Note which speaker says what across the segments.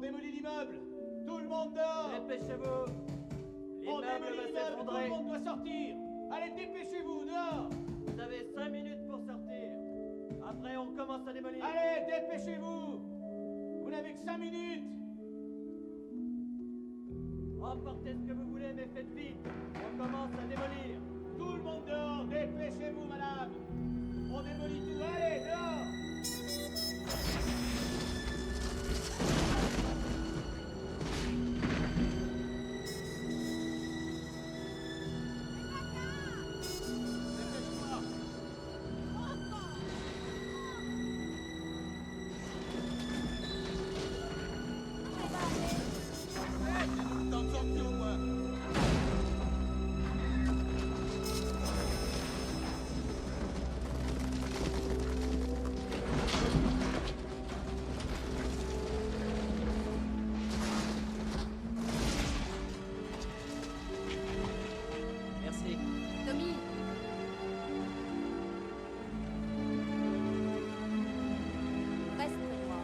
Speaker 1: démolit l'immeuble. Tout le monde dort.
Speaker 2: Dépêchez-vous.
Speaker 1: On
Speaker 2: L'immeuble
Speaker 1: démolit
Speaker 2: va
Speaker 1: l'immeuble, tout le
Speaker 2: s'effondrer.
Speaker 1: monde doit sortir. Allez, dépêchez-vous, dehors.
Speaker 2: Vous avez 5 minutes pour sortir. Après, on commence à démolir.
Speaker 1: Allez, dépêchez-vous. Vous n'avez que 5 minutes.
Speaker 2: Emportez ce que vous voulez, mais faites vite. On commence à démolir.
Speaker 1: Tout le monde dehors. Dépêchez-vous, madame. On démolit tout. Allez, dehors.
Speaker 2: Merci.
Speaker 3: Tommy. Reste près de moi.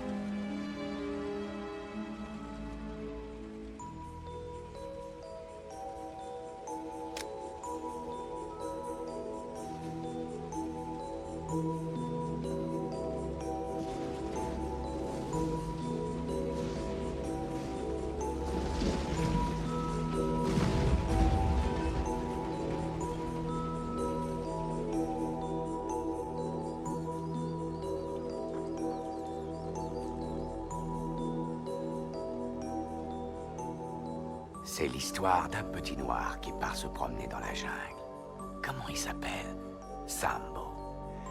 Speaker 4: C'est l'histoire d'un petit noir qui part se promener dans la jungle. Comment il s'appelle? Sambo.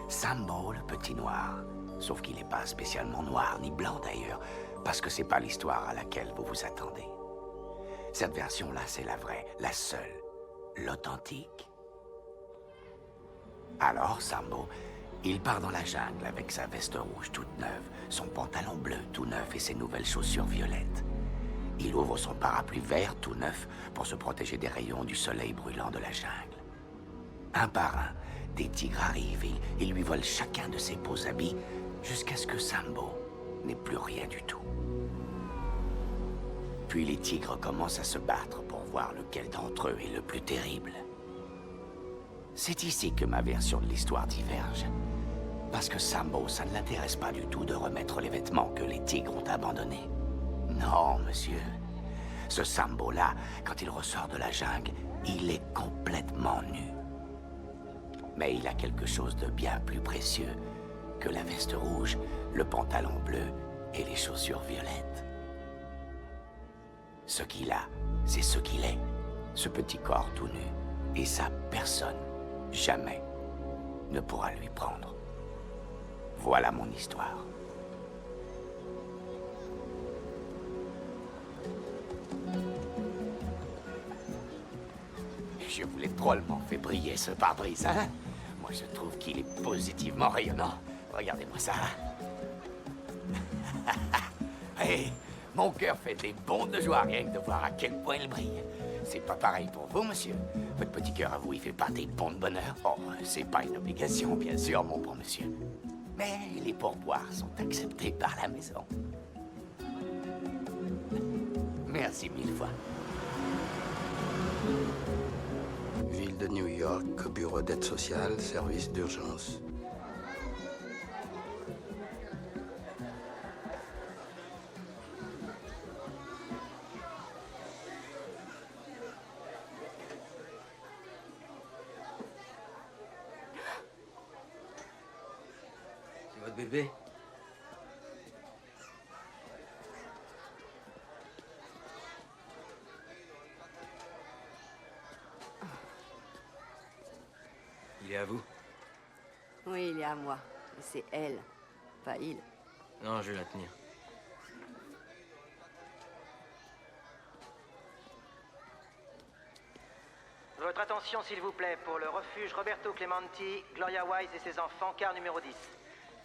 Speaker 4: Sambo, le petit noir. Sauf qu'il n'est pas spécialement noir, ni blanc d'ailleurs, parce que c'est pas l'histoire à laquelle vous vous attendez. Cette version-là, c'est la vraie, la seule, l'authentique. Alors, Sambo, il part dans la jungle avec sa veste rouge toute neuve, son pantalon bleu tout neuf et ses nouvelles chaussures violettes. Il ouvre son parapluie vert tout neuf pour se protéger des rayons du soleil brûlant de la jungle. Un par un, des tigres arrivent et ils lui volent chacun de ses beaux habits jusqu'à ce que Sambo n'ait plus rien du tout. Puis les tigres commencent à se battre pour voir lequel d'entre eux est le plus terrible. C'est ici que ma version de l'histoire diverge. Parce que Sambo, ça ne l'intéresse pas du tout de remettre les vêtements que les tigres ont abandonnés. Non, monsieur. Ce Sambo-là, quand il ressort de la jungle, il est complètement nu. Mais il a quelque chose de bien plus précieux que la veste rouge, le pantalon bleu et les chaussures violettes. Ce qu'il a, c'est ce qu'il est, ce petit corps tout nu. Et ça, personne, jamais, ne pourra lui prendre. Voilà mon histoire. Je vous l'ai drôlement fait briller, ce pare-brise, hein? Moi, je trouve qu'il est positivement rayonnant. Regardez-moi ça. Hey, mon cœur fait des bonds de joie rien que de voir à quel point il brille. C'est pas pareil pour vous, monsieur. Votre petit cœur à vous, il fait pas des bonds de bonheur. Oh, c'est pas une obligation, bien sûr, mon bon monsieur. Mais les pourboires sont acceptés par la maison. Merci 1000 fois.
Speaker 5: Ville de New York, bureau d'aide sociale, service d'urgence.
Speaker 6: C'est votre bébé? Il est à vous?
Speaker 3: Oui, il est à moi. Et c'est elle, pas il.
Speaker 6: Non, je vais la tenir.
Speaker 7: Votre attention, s'il vous plaît, pour le refuge Roberto Clemente, Gloria Wise et ses enfants, car numéro 10.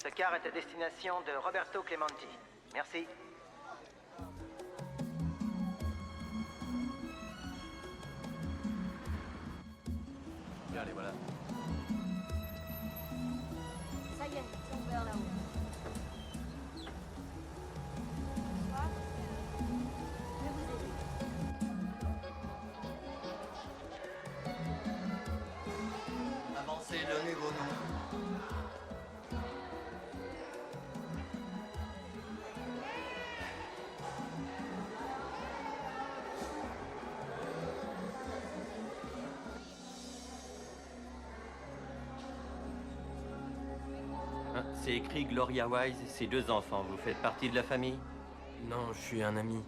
Speaker 7: Ce car est à destination de Roberto Clemente. Merci.
Speaker 2: Bien, les voilà.
Speaker 3: Ça y est, c'est ouvert là-haut. Bonsoir.
Speaker 6: C'est écrit Gloria Wise et ses 2 enfants. Vous faites partie de la famille?
Speaker 8: Non, je suis un ami.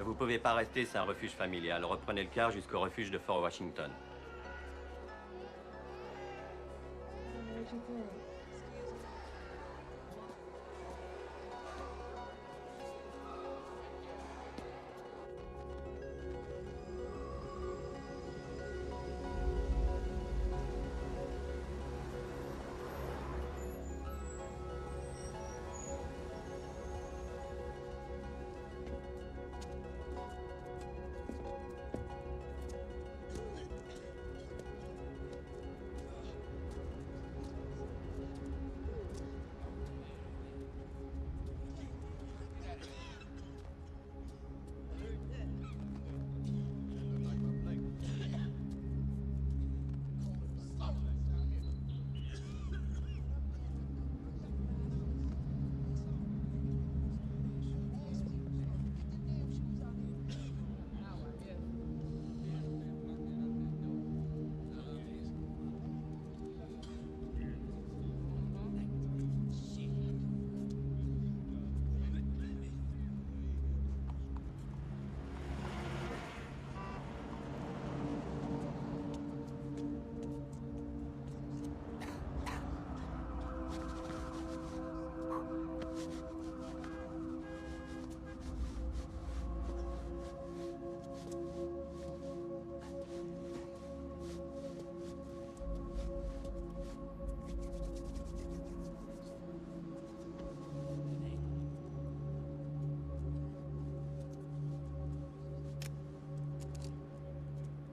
Speaker 6: Vous pouvez pas rester, c'est un refuge familial. Reprenez le car jusqu'au refuge de Fort Washington.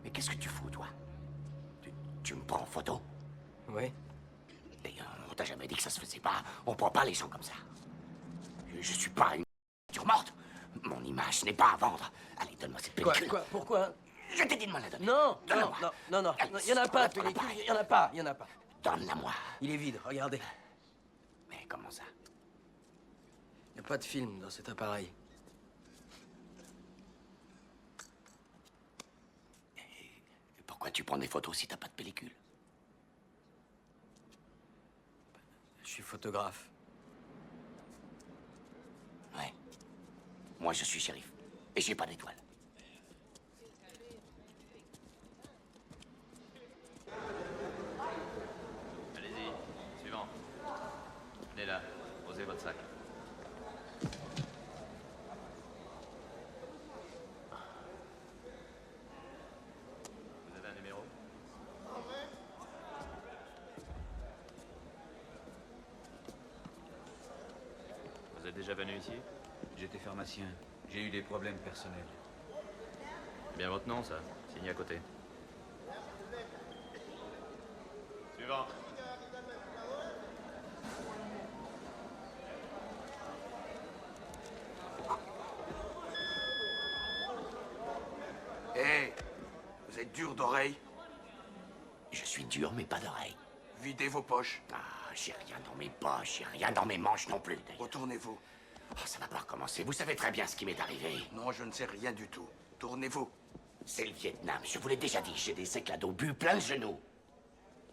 Speaker 4: Mais qu'est-ce que tu fous, toi? Tu me prends en photo?
Speaker 8: Oui.
Speaker 4: Et on t'a jamais dit que ça se faisait pas. On prend pas les gens comme ça. Je suis pas une voiture morte. Mon image n'est pas à vendre. Allez, donne-moi cette pellicule.
Speaker 8: Quoi? Pourquoi?
Speaker 4: Je t'ai dit de me la donner.
Speaker 8: Non,
Speaker 4: Donne-la-moi.
Speaker 8: non. Il y en a pas, de pellicule. Il y en a pas.
Speaker 4: Donne-la-moi.
Speaker 8: Il est vide, regardez.
Speaker 4: Mais comment ça?
Speaker 8: Il n'y a pas de film dans cet appareil.
Speaker 4: Et pourquoi tu prends des photos si t'as pas de pellicule?
Speaker 8: Je suis photographe.
Speaker 4: Ouais. Moi, je suis shérif. Et j'ai pas d'étoile.
Speaker 6: Allez-y, suivant. Venez là, posez votre sac. Vous avez un numéro? Vous êtes déjà venu ici?
Speaker 9: J'étais pharmacien. J'ai eu des problèmes personnels.
Speaker 6: Bien votre nom, ça. Signé à côté. Suivant.
Speaker 5: Hé, vous êtes dur d'oreille?
Speaker 4: Je suis dur, mais pas d'oreille.
Speaker 5: Videz vos poches.
Speaker 4: Ah, j'ai rien dans mes poches, j'ai rien dans mes manches non plus, d'ailleurs.
Speaker 5: Retournez-vous.
Speaker 4: Oh, ça va pas recommencer. Vous savez très bien ce qui m'est arrivé.
Speaker 5: Non, je ne sais rien du tout. Tournez-vous.
Speaker 4: C'est le Vietnam, je vous l'ai déjà dit. J'ai des éclats d'obus plein le genou.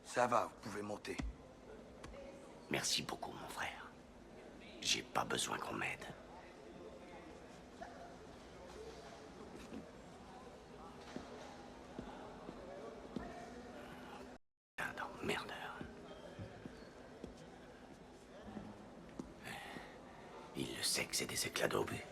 Speaker 5: Ça va, vous pouvez monter.
Speaker 4: Merci beaucoup, mon frère. J'ai pas besoin qu'on m'aide. Putain d'emmerdeur. Il le sait que c'est des éclats d'obus.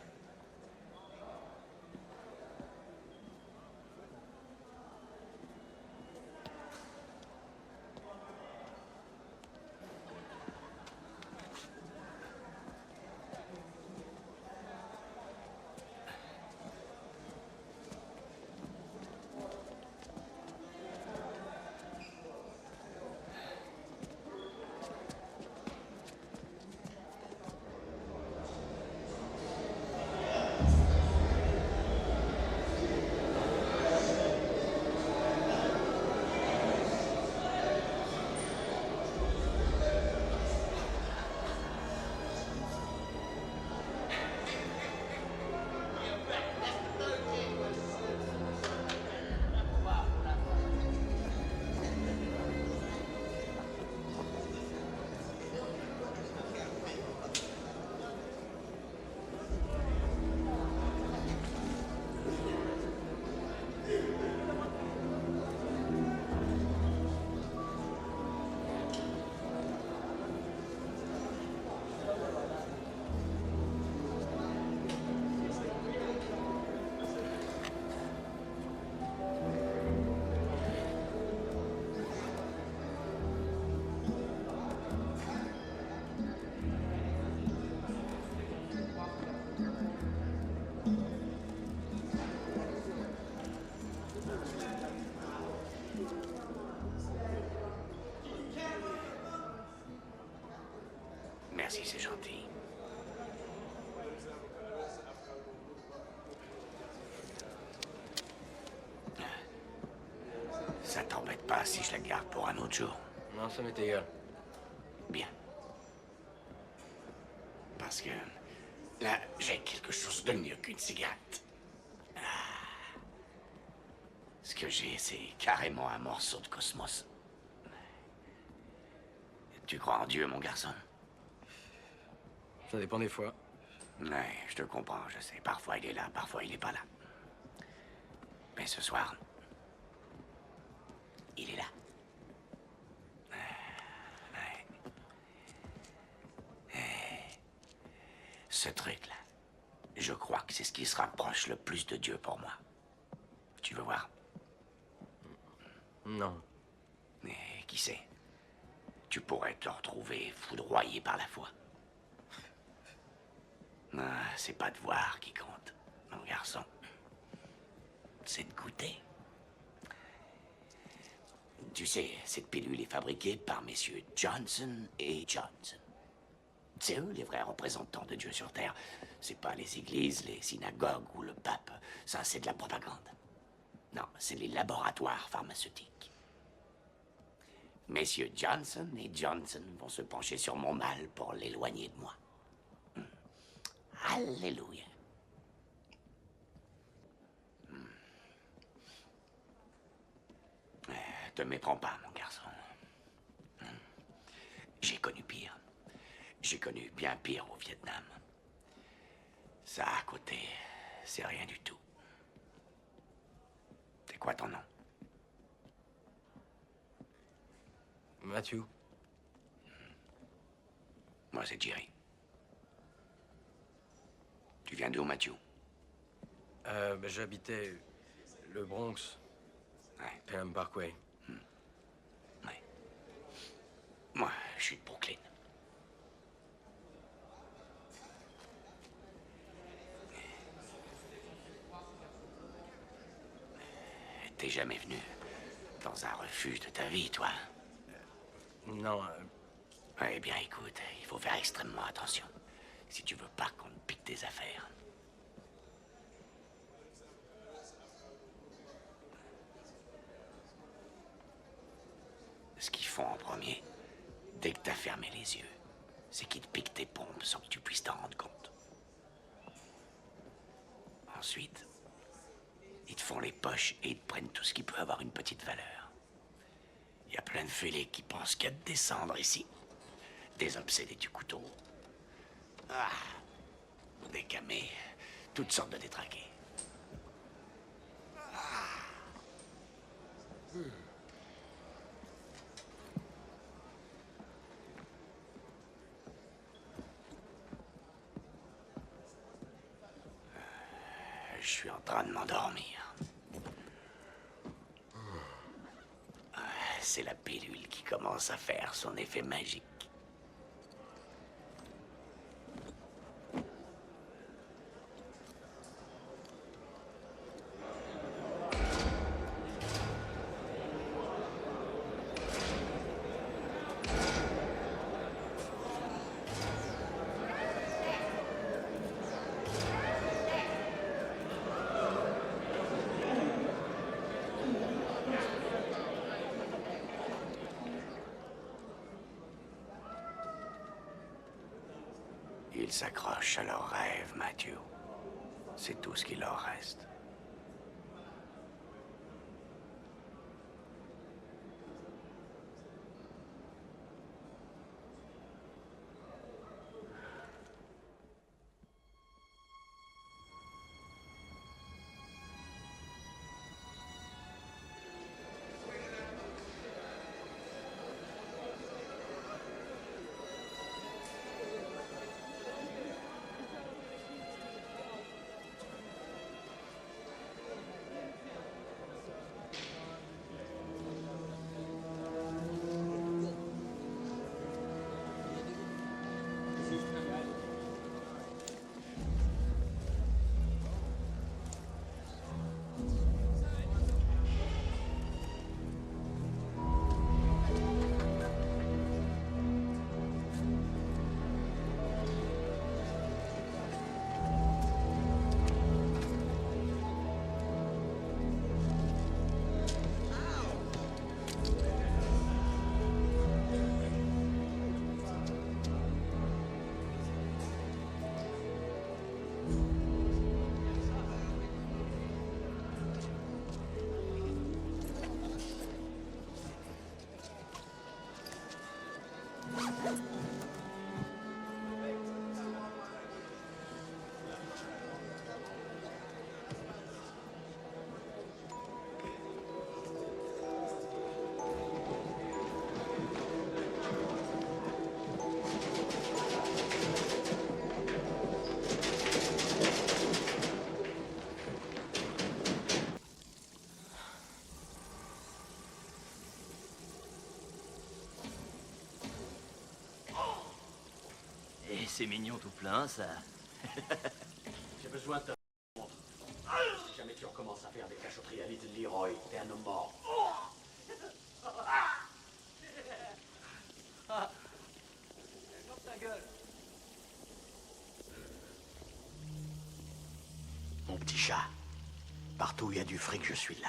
Speaker 4: c'est gentil. Ça t'embête pas si je la garde pour un autre jour?
Speaker 8: Non, ça m'est égal.
Speaker 4: Bien. Parce que là, j'ai quelque chose de mieux qu'une cigarette. Ce que j'ai, c'est carrément un morceau de cosmos. Tu crois en Dieu, mon garçon?
Speaker 8: Ça dépend des fois.
Speaker 4: Ouais, je te comprends, je sais. Parfois il est là, parfois il est pas là. Mais ce soir, il est là. Ouais. Ce truc-là, je crois que c'est ce qui se rapproche le plus de Dieu pour moi. Tu veux voir?
Speaker 8: Non.
Speaker 4: Mais qui sait? Tu pourrais te retrouver foudroyé par la foi. Ah, c'est pas de voir qui compte, mon garçon. C'est de goûter. Tu sais, cette pilule est fabriquée par messieurs Johnson et Johnson. C'est eux les vrais représentants de Dieu sur Terre. C'est pas les églises, les synagogues ou le pape. Ça, c'est de la propagande. Non, c'est les laboratoires pharmaceutiques. Messieurs Johnson et Johnson vont se pencher sur mon mal pour l'éloigner de moi. Alléluia. Te méprends pas, mon garçon. J'ai connu pire. J'ai connu bien pire au Vietnam. Ça, à côté, c'est rien du tout. C'est quoi ton nom?
Speaker 8: Matthew.
Speaker 4: Moi, c'est Jerry. Tu viens d'où, Matthew?
Speaker 8: J'habitais le Bronx.
Speaker 4: Ouais.
Speaker 8: Pelham Parkway.
Speaker 4: Ouais. Moi, je suis de Brooklyn. T'es jamais venu dans un refuge de ta vie, toi?
Speaker 8: Non,
Speaker 4: Eh bien, écoute, il faut faire extrêmement attention. Si tu veux pas qu'on te pique tes affaires. Ce qu'ils font en premier, dès que t'as fermé les yeux, c'est qu'ils te piquent tes pompes sans que tu puisses t'en rendre compte. Ensuite, ils te font les poches et ils te prennent tout ce qui peut avoir une petite valeur. Il y a plein de fêlés qui pensent qu'il y a de descendre ici. Des obsédés du couteau. Ah, des camés, toutes sortes de détraqués. Je suis en train de m'endormir. C'est la pilule qui commence à faire son effet magique. Ils s'accrochent à leurs rêves, Matthew. C'est tout ce qu'il leur reste.
Speaker 10: c'est mignon tout plein, ça.
Speaker 1: J'ai besoin de te montre. Si jamais tu recommences à faire des cachotteries à Little Leroy, t'es un homme mort.
Speaker 2: Ferme ta gueule.
Speaker 4: Mon petit chat, partout où il y a du fric, je suis là.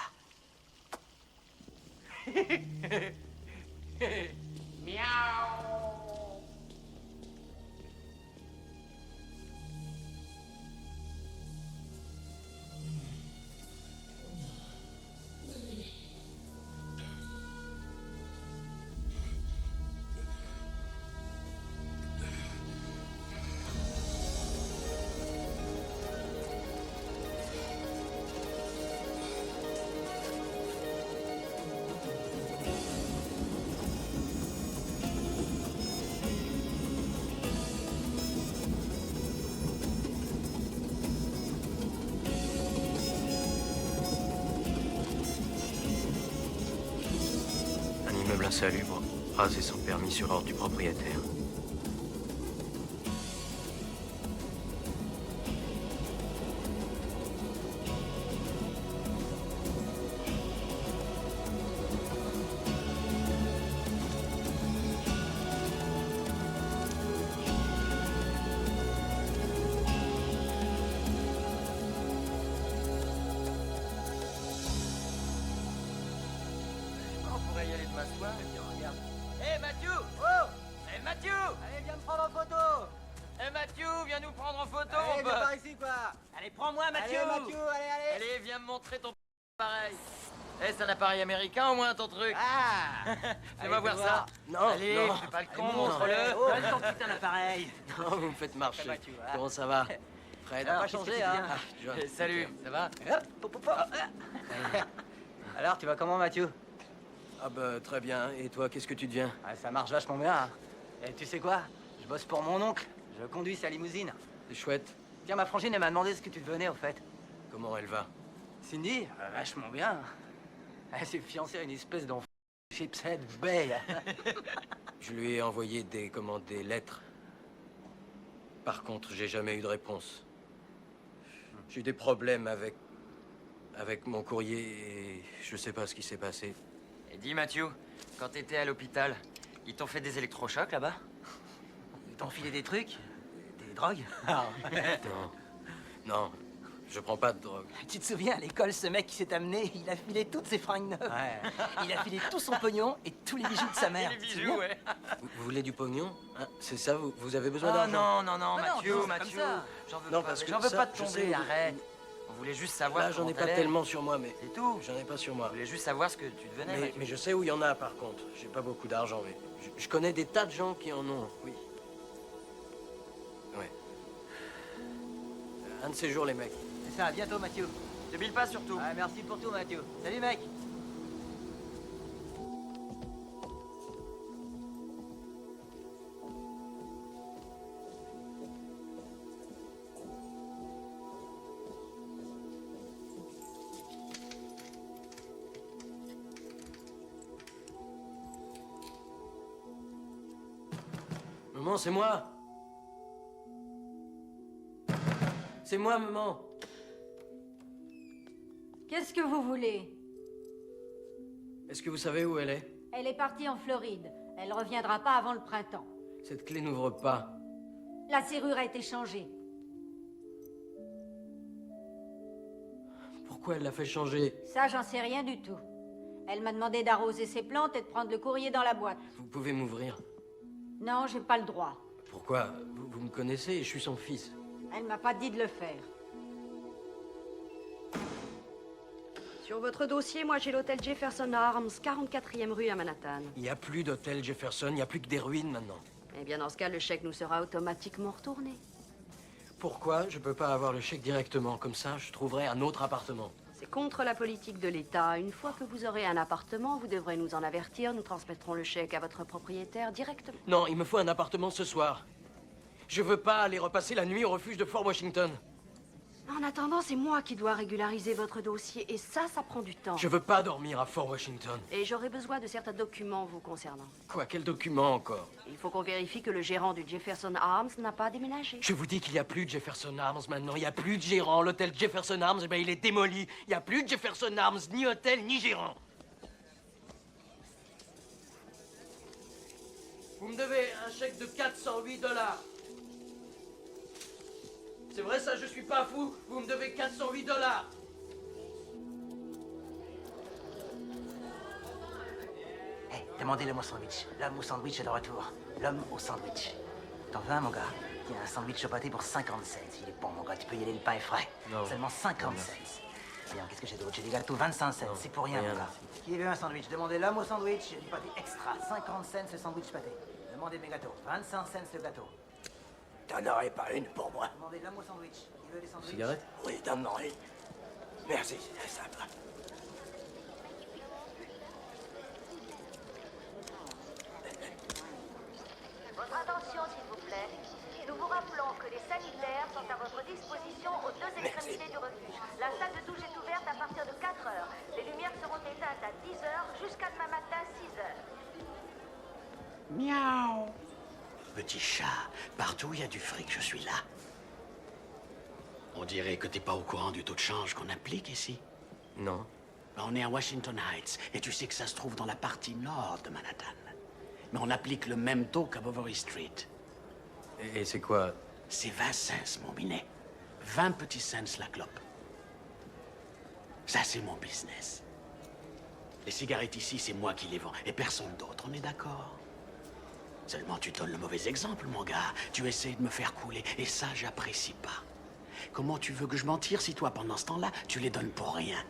Speaker 5: Un immeuble insalubre, rasé sans permis sur ordre du propriétaire.
Speaker 2: On pourrait y aller de m'asseoir et puis on regarde. Hé Mathieu! Oh! Hé Mathieu! Allez, viens me prendre en photo! Hé Mathieu, viens nous prendre en photo!
Speaker 7: Allez, viens par ici, quoi.
Speaker 2: Allez, prends-moi Mathieu!
Speaker 7: Allez, Mathieu, allez.
Speaker 2: Allez, viens me montrer ton appareil. Eh, c'est un appareil américain au moins ton truc?
Speaker 7: Ah!
Speaker 2: Fais-moi voir ça.
Speaker 8: Non,
Speaker 2: Allez,
Speaker 8: non.
Speaker 2: fais pas le con,
Speaker 8: Allez,
Speaker 2: montre-le.
Speaker 7: Oh.
Speaker 2: Donne ton putain d'appareil.
Speaker 8: Non, vous me faites marcher.
Speaker 7: Bah, tu vois.
Speaker 8: Comment ça va? Fred,
Speaker 2: Alors,
Speaker 7: pas
Speaker 2: qu'est-ce
Speaker 7: changé,
Speaker 2: que tu
Speaker 7: hein.
Speaker 2: viens
Speaker 8: John.
Speaker 2: Salut, ça va?
Speaker 7: Hop, hop, hop, hop. Alors, tu vas comment, Mathieu?
Speaker 8: Ah bah très bien. Et toi, qu'est-ce que tu deviens?
Speaker 7: Ah, ça marche vachement bien. Hein. Et tu sais quoi? Je bosse pour mon oncle. Je conduis sa limousine.
Speaker 8: C'est chouette.
Speaker 7: Tiens, ma frangine, elle m'a demandé ce que tu devenais, au fait.
Speaker 8: Comment elle va?
Speaker 7: Cindy, vachement bien. Elle s'est fiancée à une espèce d'enfant Chipshead Bay.
Speaker 8: Je lui ai envoyé des lettres. Par contre, j'ai jamais eu de réponse. J'ai eu des problèmes avec mon courrier et je sais pas ce qui s'est passé.
Speaker 2: Et dis Mathieu, quand t'étais à l'hôpital, ils t'ont fait des électrochocs là-bas?
Speaker 7: Ils t'ont filé des trucs? Des drogues?
Speaker 8: Non, non, je prends pas de drogue.
Speaker 7: Tu te souviens, à l'école, ce mec qui s'est amené, il a filé toutes ses fringues neuves. Ouais. Il a filé tout son pognon et tous les bijoux de sa mère.
Speaker 2: Les
Speaker 7: Tu te
Speaker 2: bijoux,
Speaker 7: souviens?
Speaker 2: ouais.
Speaker 8: Vous voulez du pognon? Hein, c'est ça, vous avez besoin
Speaker 2: Oh
Speaker 8: d'argent?
Speaker 2: non,
Speaker 7: Ah non,
Speaker 2: Mathieu,
Speaker 7: c'est comme
Speaker 2: Mathieu.
Speaker 7: ça.
Speaker 2: J'en veux
Speaker 8: Non,
Speaker 2: pas,
Speaker 8: parce que
Speaker 2: j'en veux
Speaker 8: ça,
Speaker 2: pas te
Speaker 8: je
Speaker 2: tomber,
Speaker 8: sais.
Speaker 2: arrête. On voulait juste savoir.
Speaker 8: Là, j'en ai
Speaker 2: comment
Speaker 8: pas
Speaker 2: t'allais.
Speaker 8: tellement sur moi, mais
Speaker 2: C'est tout.
Speaker 8: j'en ai pas sur moi.
Speaker 2: On voulait juste savoir ce que tu devenais, Mathieu.
Speaker 8: Mais je sais où il y en a, par contre. J'ai pas beaucoup d'argent, mais je connais des tas de gens qui en ont, oui. Ouais. Un de ces jours, les mecs.
Speaker 7: C'est ça, à bientôt, Mathieu.
Speaker 2: Te bile pas surtout.
Speaker 7: Ouais, merci pour tout, Mathieu. Salut, mec.
Speaker 8: Maman, c'est moi. C'est moi, maman.
Speaker 11: Qu'est-ce que vous voulez?
Speaker 8: Est-ce que vous savez où elle est?
Speaker 11: Elle est partie en Floride. Elle reviendra pas avant le printemps.
Speaker 8: Cette clé n'ouvre pas.
Speaker 11: La serrure a été changée.
Speaker 8: Pourquoi elle l'a fait changer?
Speaker 11: Ça, j'en sais rien du tout. Elle m'a demandé d'arroser ses plantes et de prendre le courrier dans la boîte.
Speaker 8: Vous pouvez m'ouvrir?
Speaker 11: Non, j'ai pas le droit.
Speaker 8: Pourquoi? Vous me connaissez et je suis son fils.
Speaker 11: Elle m'a pas dit de le faire.
Speaker 12: Sur votre dossier, moi j'ai l'hôtel Jefferson Arms, 44e rue à Manhattan.
Speaker 8: Il n'y a plus d'hôtel Jefferson, il n'y a plus que des ruines maintenant.
Speaker 12: Eh bien, dans ce cas, le chèque nous sera automatiquement retourné.
Speaker 8: Pourquoi je peux pas avoir le chèque directement? Comme ça, je trouverai un autre appartement.
Speaker 12: C'est contre la politique de l'État. Une fois que vous aurez un appartement, vous devrez nous en avertir. Nous transmettrons le chèque à votre propriétaire directement.
Speaker 8: Non, il me faut un appartement ce soir. Je veux pas aller repasser la nuit au refuge de Fort Washington.
Speaker 12: En attendant, c'est moi qui dois régulariser votre dossier, et ça prend du temps.
Speaker 8: Je veux pas dormir à Fort Washington.
Speaker 12: Et j'aurai besoin de certains documents vous concernant.
Speaker 8: Quoi, quel document encore?
Speaker 12: Il faut qu'on vérifie que le gérant du Jefferson Arms n'a pas déménagé.
Speaker 8: Je vous dis qu'il n'y a plus de Jefferson Arms maintenant. Il n'y a plus de gérant. L'hôtel Jefferson Arms, eh ben, il est démoli. Il n'y a plus de Jefferson Arms, ni hôtel, ni gérant. Vous me devez un chèque de 408 $. C'est vrai ça, je suis pas fou. Vous me devez 408 $.
Speaker 7: Hey, demandez l'homme au sandwich. L'homme au sandwich est de retour. L'homme au sandwich. T'en veux un, mon gars? Il y a un sandwich au pâté pour 50 cents. Il est bon, mon gars. Tu peux y aller, le pain est frais.
Speaker 8: Non.
Speaker 7: Seulement 50 cents. Bien, qu'est-ce que j'ai d'autre? J'ai des gâteaux 25 cents. C'est pour rien, mon gars. Qui veut un sandwich? Demandez l'homme au sandwich. Du pâté extra. 50 cents le sandwich pâté. Demandez mes gâteaux. 25 cents le gâteau.
Speaker 4: T'en aurais pas une pour moi?
Speaker 7: Demandez l'homme au sandwich. Qui veut des sandwichs?
Speaker 8: Cigarette?
Speaker 4: Oui, donne-moi une. Merci, c'est sympa.
Speaker 10: Votre attention, s'il vous plaît. Nous vous rappelons que les sanitaires sont à votre disposition aux deux extrémités du refuge. La salle de douche est ouverte à partir de 4 heures. Les lumières seront éteintes à 10 heures jusqu'à demain matin 6 heures.
Speaker 4: Miaou. Petit chat, partout où il y a du fric, je suis là. On dirait que t'es pas au courant du taux de change qu'on applique ici.
Speaker 8: Non.
Speaker 4: On est à Washington Heights, et tu sais que ça se trouve dans la partie nord de Manhattan. Mais on applique le même taux qu'à Bovary Street.
Speaker 8: Et c'est quoi?
Speaker 4: C'est 20 cents, mon minet. 20 petits cents la clope. Ça, c'est mon business. Les cigarettes ici, c'est moi qui les vends, et personne d'autre, on est d'accord? Seulement, tu donnes le mauvais exemple, mon gars. Tu essaies de me faire couler, et ça, j'apprécie pas. Comment tu veux que je m'en tire si toi, pendant ce temps-là, tu les donnes pour rien?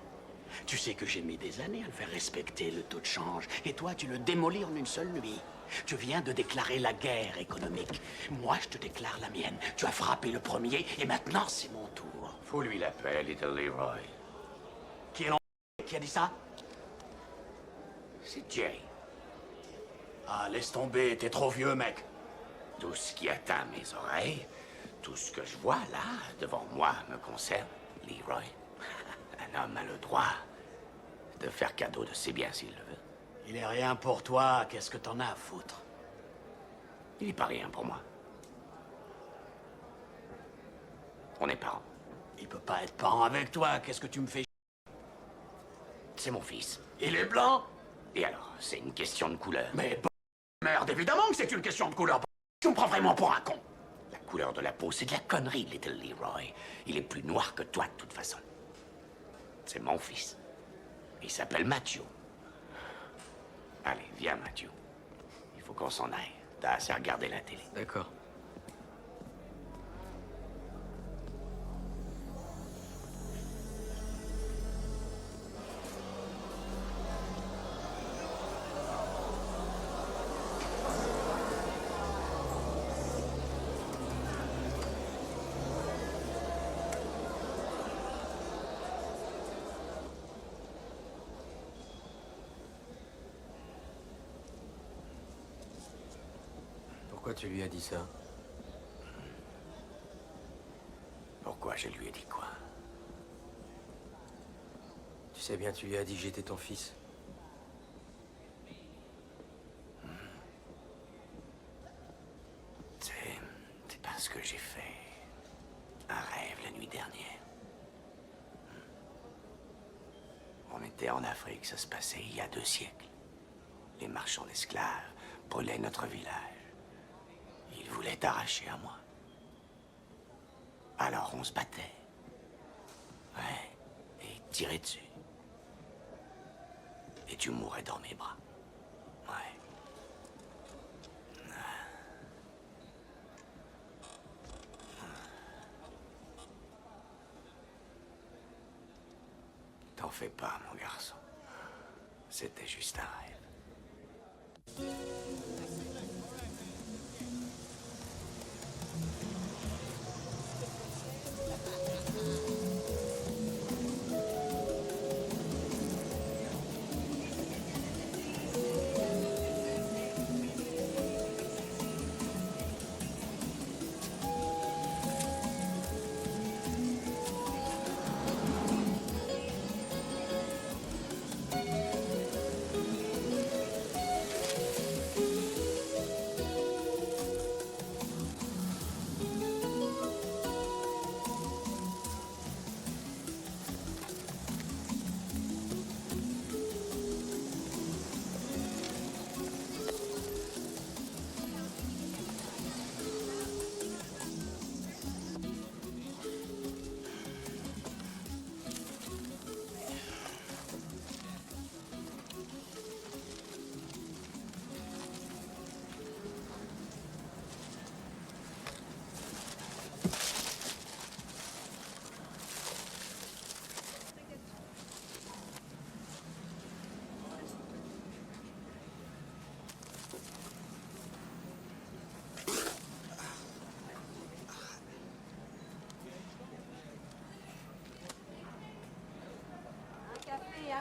Speaker 4: Tu sais que j'ai mis des années à le faire respecter, le taux de change, et toi, tu le démolis en une seule nuit. Tu viens de déclarer la guerre économique. Moi, je te déclare la mienne. Tu as frappé le premier, et maintenant, c'est mon tour.
Speaker 13: Faut lui la paix, Little Leroy.
Speaker 4: Qui est l'en... Qui a dit ça?
Speaker 13: C'est Jerry.
Speaker 4: Ah, laisse tomber, t'es trop vieux, mec.
Speaker 13: Tout ce qui atteint mes oreilles, tout ce que je vois là, devant moi, me concerne, Leroy. Un homme a le droit de faire cadeau de ses biens s'il le veut.
Speaker 4: Il est rien pour toi, qu'est-ce que t'en as à foutre?
Speaker 13: Il n'est pas rien pour moi. On est parents.
Speaker 4: Il peut pas être parent avec toi, qu'est-ce que tu me fais?
Speaker 13: C'est mon fils.
Speaker 4: Il est blanc?
Speaker 13: Et alors, c'est une question de couleur.
Speaker 4: Mais merde, évidemment que c'est une question de couleur. Tu me prends vraiment pour un con.
Speaker 13: La couleur de la peau, c'est de la connerie, Little Leroy. Il est plus noir que toi, de toute façon. C'est mon fils. Il s'appelle Matthew. Allez, viens, Matthew. Il faut qu'on s'en aille. T'as assez regardé la télé.
Speaker 8: D'accord. Pourquoi tu lui as dit ça?
Speaker 13: Pourquoi je lui ai dit quoi?
Speaker 8: Tu sais bien, tu lui as dit que j'étais ton fils.
Speaker 13: C'est parce que j'ai fait un rêve la nuit dernière. On était en Afrique, ça se passait il y a 2 siècles. Les marchands d'esclaves brûlaient notre village. Ils voulaient t'arracher à moi. Alors on se battait. Ouais, et ils tiraient dessus. Et tu mourrais dans mes bras. Ouais. T'en fais pas, mon garçon. C'était juste un rêve.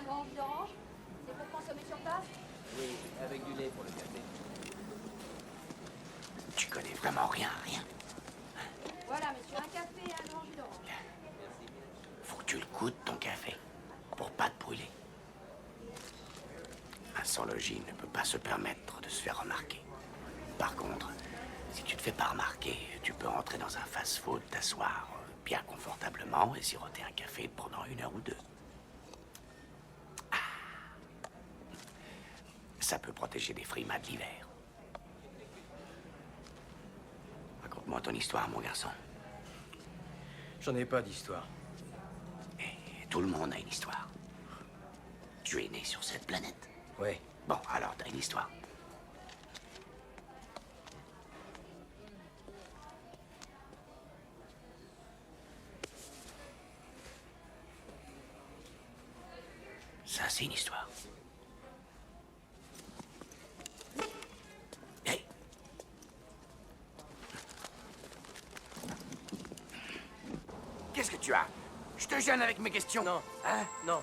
Speaker 11: un grand jus d'orange? C'est pour consommer sur place?
Speaker 8: Oui, avec du lait pour le café.
Speaker 13: Tu connais vraiment rien.
Speaker 11: Voilà, monsieur, un café et un grand jus d'orange.
Speaker 13: Faut que tu le goûtes, ton café, pour pas te brûler. Un sans-logis ne peut pas se permettre de se faire remarquer. Par contre, si tu te fais pas remarquer, tu peux rentrer dans un fast-food, t'asseoir bien confortablement et siroter un café pendant 1 heure ou 2. Ah. Ça peut protéger des frimas de l'hiver. Raconte-moi ton histoire, mon garçon.
Speaker 8: J'en ai pas d'histoire.
Speaker 13: Et tout le monde a une histoire. Tu es né sur cette planète.
Speaker 8: Oui.
Speaker 13: Bon, alors t'as une histoire. Ça, c'est une histoire. Hey. Qu'est-ce que tu as? Je te gêne avec mes questions.
Speaker 8: Non.
Speaker 13: Hein?
Speaker 8: Non.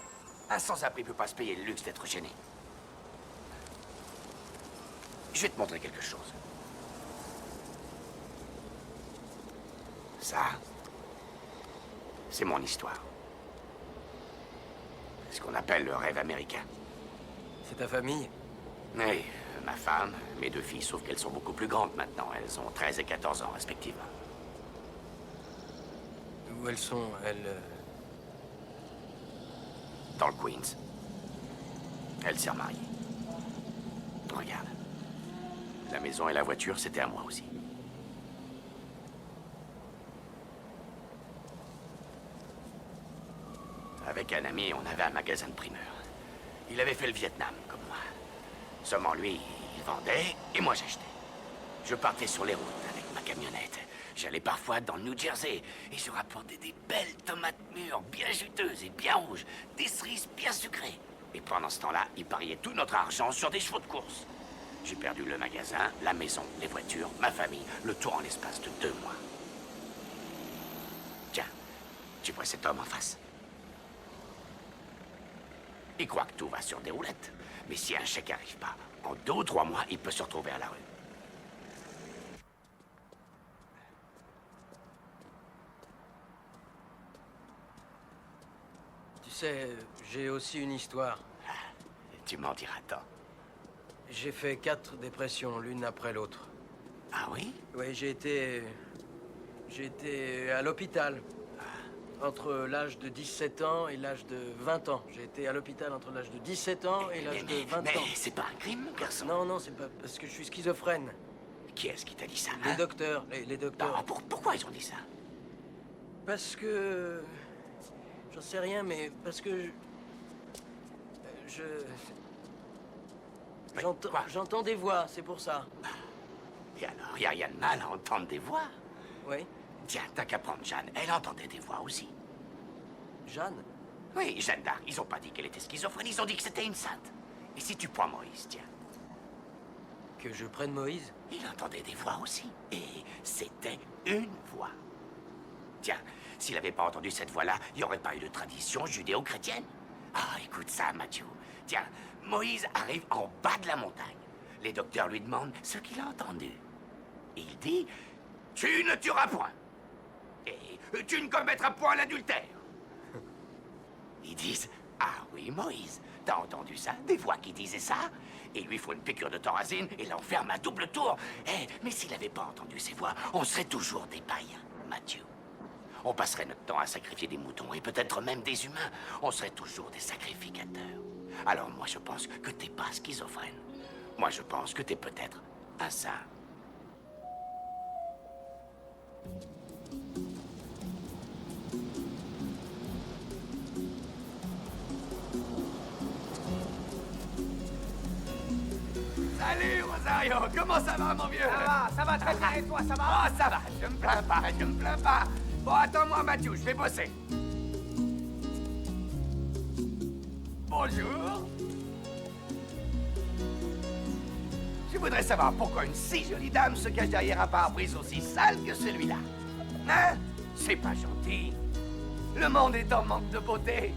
Speaker 13: Un sans-abri peut pas se payer le luxe d'être gêné. Je vais te montrer quelque chose. Ça, c'est mon histoire. Ce qu'on appelle le rêve américain.
Speaker 8: C'est ta famille?
Speaker 13: Oui, ma femme, mes 2 filles, sauf qu'elles sont beaucoup plus grandes maintenant. Elles ont 13 et 14 ans, respectivement.
Speaker 8: Où elles sont, elles...
Speaker 13: Dans le Queens. Elle s'est remariée. Regarde. La maison et la voiture, c'était à moi aussi. Avec un ami, on avait un magasin de primeurs. Il avait fait le Vietnam, comme moi. Seulement lui, il vendait et moi j'achetais. Je partais sur les routes avec ma camionnette. J'allais parfois dans le New Jersey et je rapportais des belles tomates mûres, bien juteuses et bien rouges, des cerises bien sucrées. Et pendant ce temps-là, il pariait tout notre argent sur des chevaux de course. J'ai perdu le magasin, la maison, les voitures, ma famille, le tout en l'espace de 2 mois. Tiens, tu vois cet homme en face? Il croit que tout va sur des roulettes. Mais si un chèque n'arrive pas, en 2 ou 3 mois, il peut se retrouver à la rue.
Speaker 8: Tu sais, j'ai aussi une histoire.
Speaker 13: Tu m'en diras tant.
Speaker 8: J'ai fait 4 dépressions, l'une après l'autre.
Speaker 13: Ah oui?
Speaker 8: Oui, j'ai été à l'hôpital. Entre l'âge de 17 ans et l'âge de 20 ans. J'ai été à l'hôpital entre l'âge de 17 ans et l'âge de 20 ans.
Speaker 13: Mais c'est pas un crime, mon garçon.
Speaker 8: Non, non, c'est pas parce que je suis schizophrène.
Speaker 13: Qui est-ce qui t'a dit ça?
Speaker 8: Les docteurs, les docteurs.
Speaker 13: Non, pourquoi ils ont dit ça?
Speaker 8: Parce que... J'en sais rien, mais parce que... J'entends des voix, c'est pour ça.
Speaker 13: Et alors, y a rien de mal à entendre des voix?
Speaker 8: Oui.
Speaker 13: Tiens, t'as qu'à prendre Jeanne. Elle entendait des voix aussi.
Speaker 8: Jeanne?
Speaker 13: Oui, Jeanne d'Arc. Ils ont pas dit qu'elle était schizophrène, ils ont dit que c'était une sainte. Et si tu prends Moïse, tiens.
Speaker 8: Que je prenne Moïse?
Speaker 13: Il entendait des voix aussi. Et c'était une voix. Tiens, s'il avait pas entendu cette voix-là, il n'y aurait pas eu de tradition judéo-chrétienne. Ah, écoute ça, Mathieu. Tiens, Moïse arrive en bas de la montagne. Les docteurs lui demandent ce qu'il a entendu. Et il dit, tu ne tueras point. Et tu ne commettras point l'adultère. Ils disent, ah oui, Moïse, t'as entendu ça? Des voix qui disaient ça? Et lui faut une piqûre de thorazine et l'enferme à double tour. Mais s'il n'avait pas entendu ces voix, on serait toujours des païens, Mathieu. On passerait notre temps à sacrifier des moutons et peut-être même des humains. On serait toujours des sacrificateurs. Alors moi, je pense que t'es pas schizophrène. Moi, je pense que t'es peut-être un saint. Salut, Rosario! Comment ça va, mon vieux?
Speaker 7: Ça va très bien, et toi, ça va?
Speaker 13: Oh, ça va, je me plains pas. Bon, attends-moi, Mathieu, je vais bosser. Bonjour. Je voudrais savoir pourquoi une si jolie dame se cache derrière un pare-brise aussi sale que celui-là. Hein? C'est pas gentil. Le monde est en manque de beauté.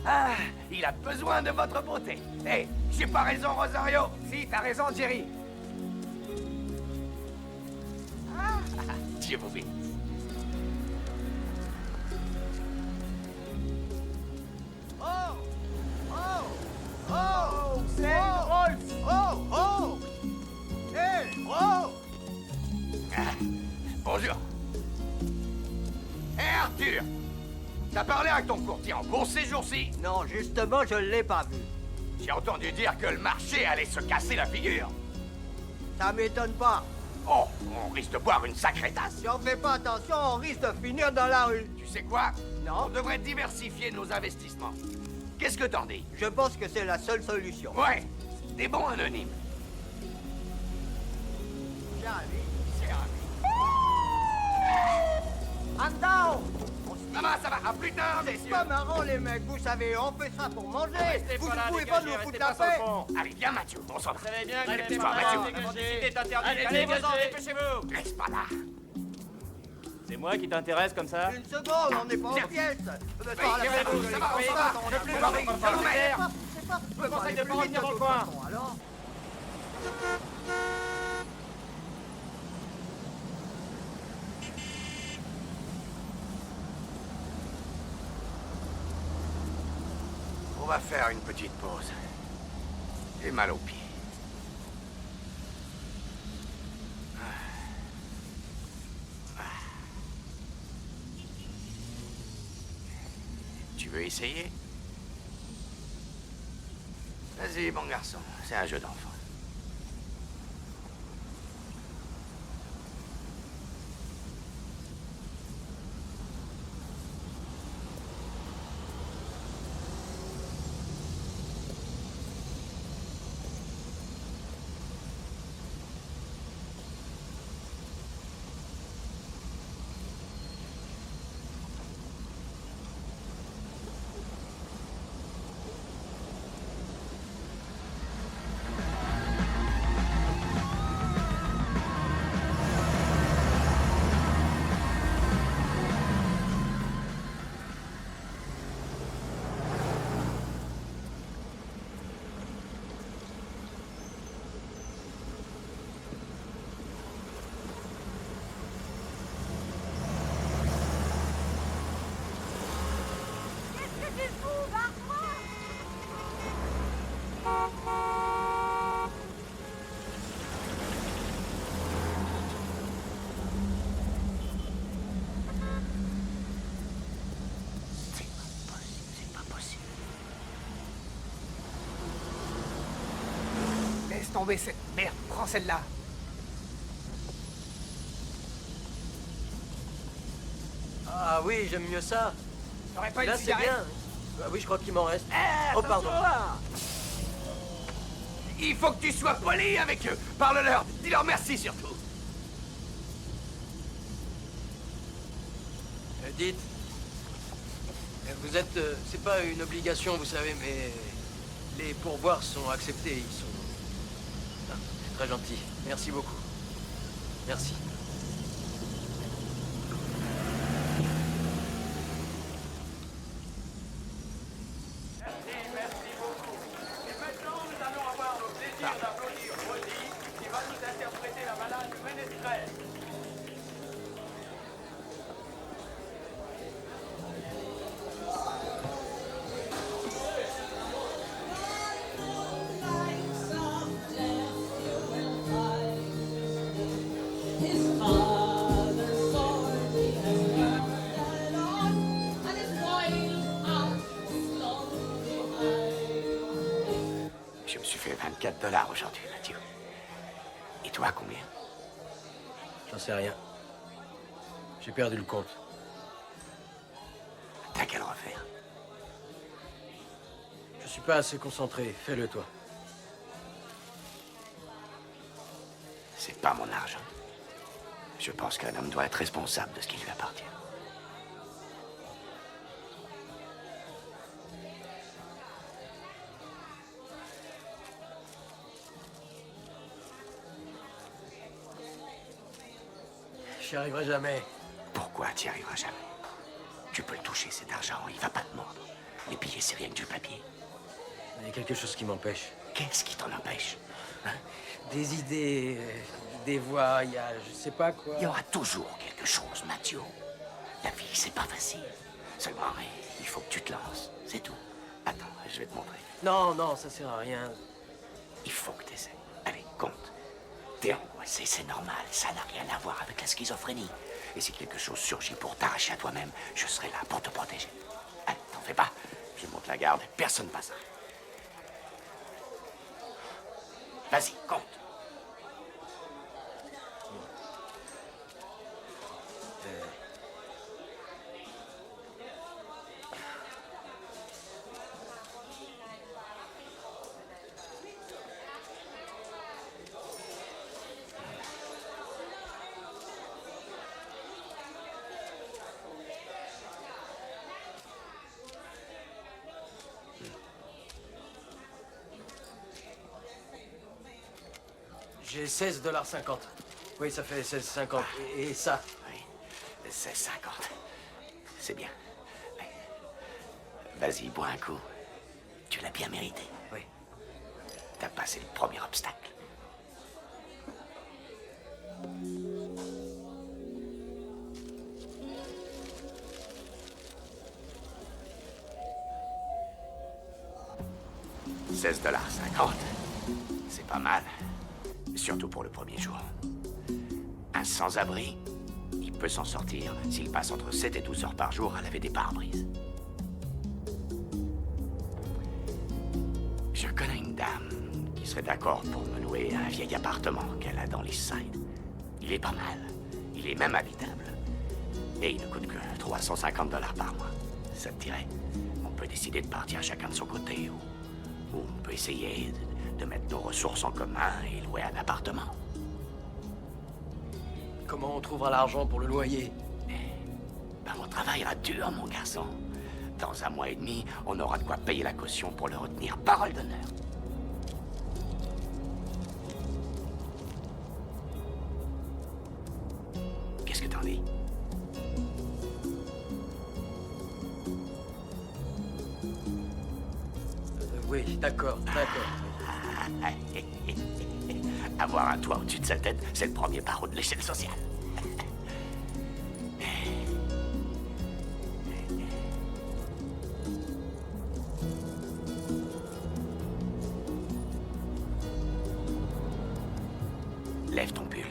Speaker 4: Ah, il a besoin de votre beauté. Hé, j'ai pas raison, Rosario?
Speaker 7: Si, t'as raison, Jerry.
Speaker 4: Dieu vous bénisse.
Speaker 2: Oh! Oh! Oh! C'est Rolf! Oh! Oh! Hé! Oh!
Speaker 4: Bonjour. Hé, Arthur! T'as parlé avec ton courtier en bourse ces jours-ci?
Speaker 2: Non, justement, je l'ai pas vu.
Speaker 4: J'ai entendu dire que le marché allait se casser la figure.
Speaker 2: Ça m'étonne pas.
Speaker 4: Oh, on risque de boire une sacrée tasse.
Speaker 2: Si on fait pas attention, on risque de finir dans la rue.
Speaker 4: Tu sais quoi?
Speaker 2: Non.
Speaker 4: On devrait diversifier nos investissements. Qu'est-ce que t'en dis?
Speaker 2: Je pense que c'est la seule solution.
Speaker 4: Ouais, des bons anonymes.
Speaker 2: J'arrive.
Speaker 4: C'est ravi.
Speaker 2: Andao!
Speaker 4: Maman, ça va. À plus tard,
Speaker 2: C'est
Speaker 4: messieurs.
Speaker 2: pas marrant, les mecs. Vous savez, on fait ça pour manger. Vous ne pouvez pas nous foutre la paix.
Speaker 4: Allez, viens, Mathieu. On s'en va.
Speaker 6: Vous savez bien que
Speaker 4: Allez,
Speaker 6: les
Speaker 4: tais-toi,
Speaker 6: femmes
Speaker 4: Mathieu.
Speaker 6: la mendicité est interdite.
Speaker 2: Allez,
Speaker 6: Allez-vous-en,
Speaker 2: dégagez.
Speaker 6: dépêchez-vous.
Speaker 4: Reste pas là.
Speaker 6: C'est moi qui t'intéresse comme ça?
Speaker 2: Une seconde, on n'est pas en
Speaker 4: Viens.
Speaker 2: pièce.
Speaker 4: Ça va, on s'en va.
Speaker 6: Je plus parler comme ça,
Speaker 2: Je vous conseille de pas revenir dans le coin. Alors.
Speaker 4: On va faire une petite pause. J'ai mal aux pieds. Tu veux essayer? Vas-y, mon garçon. C'est un jeu d'enfant. C'est pas possible.
Speaker 7: Laisse tomber cette merde. Prends celle-là.
Speaker 8: Ah oui, j'aime mieux ça.
Speaker 7: T'aurais pas
Speaker 8: Là,
Speaker 7: une
Speaker 8: c'est
Speaker 7: cigarette?
Speaker 8: bien. Ah oui, je crois qu'il m'en reste.
Speaker 7: Eh,
Speaker 8: Oh, pardon.
Speaker 7: attention, là.
Speaker 4: Il faut que tu sois poli avec eux. Parle-leur. Dis-leur merci surtout.
Speaker 8: Dites. Vous êtes... c'est pas une obligation, vous savez, mais... Les pourboires sont acceptés, ils sont... Ah, c'est très gentil. Merci beaucoup. Merci.
Speaker 2: Merci beaucoup. Et maintenant, nous allons avoir le plaisir d'applaudir Rosie, qui va nous interpréter la balade du Ménestrel.
Speaker 4: Je me suis fait 24 $ aujourd'hui, Mathieu. Et toi, combien?
Speaker 8: J'en sais rien. J'ai perdu le compte.
Speaker 4: T'as qu'à le refaire.
Speaker 8: Je suis pas assez concentré. Fais-le, toi.
Speaker 4: C'est pas mon argent. Je pense qu'un homme doit être responsable de ce qui lui appartient.
Speaker 8: J'y arriverai jamais.
Speaker 4: Pourquoi t'y arriveras jamais? Tu peux le toucher, cet argent, il va pas te mordre.
Speaker 13: Les billets, c'est rien que du papier.
Speaker 8: Il y a quelque chose qui m'empêche.
Speaker 13: Qu'est-ce qui t'en empêche?
Speaker 8: Des idées, des voyages, je sais pas quoi.
Speaker 13: Il y aura toujours quelque chose, Mathieu. La vie, c'est pas facile. Seulement, il faut que tu te lances, c'est tout. Attends, je vais te montrer.
Speaker 8: Non, non, ça sert à rien.
Speaker 13: Il faut que t'essaies. Allez, compte. T'es angoissé, c'est normal. Ça n'a rien à voir avec la schizophrénie. Et si quelque chose surgit pour t'arracher à toi-même, je serai là pour te protéger. Allez, t'en fais pas. Je monte la garde, personne passera. Vas-y, compte.
Speaker 8: J'ai 16,50 $. Oui, ça fait 16,50 $. Et ça?
Speaker 13: Oui, 16,50 $. C'est bien. Vas-y, bois un coup. Tu l'as bien mérité.
Speaker 8: Oui.
Speaker 13: T'as passé le premier obstacle. $16,50 $. C'est pas mal. Surtout pour le premier jour. Un sans-abri, il peut s'en sortir s'il passe entre 7 et 12 heures par jour à laver des pare-brises. Je connais une dame qui serait d'accord pour me louer un vieil appartement qu'elle a dans l'East Side. Il est pas mal. Il est même habitable. Et il ne coûte que $350 par mois. Ça te dirait? On peut décider de partir chacun de son côté ou on peut essayer de mettre nos ressources en commun et louer un appartement.
Speaker 8: Comment on trouvera l'argent pour le loyer?
Speaker 13: Ben, on travaillera dur, mon garçon. Dans 1 mois et demi, on aura de quoi payer la caution pour le retenir. Parole d'honneur. Qu'est-ce que t'en dis?
Speaker 8: Oui, d'accord, d'accord.
Speaker 13: Avoir un toit au-dessus de sa tête, c'est le premier barreau de l'échelle sociale. Lève ton pull.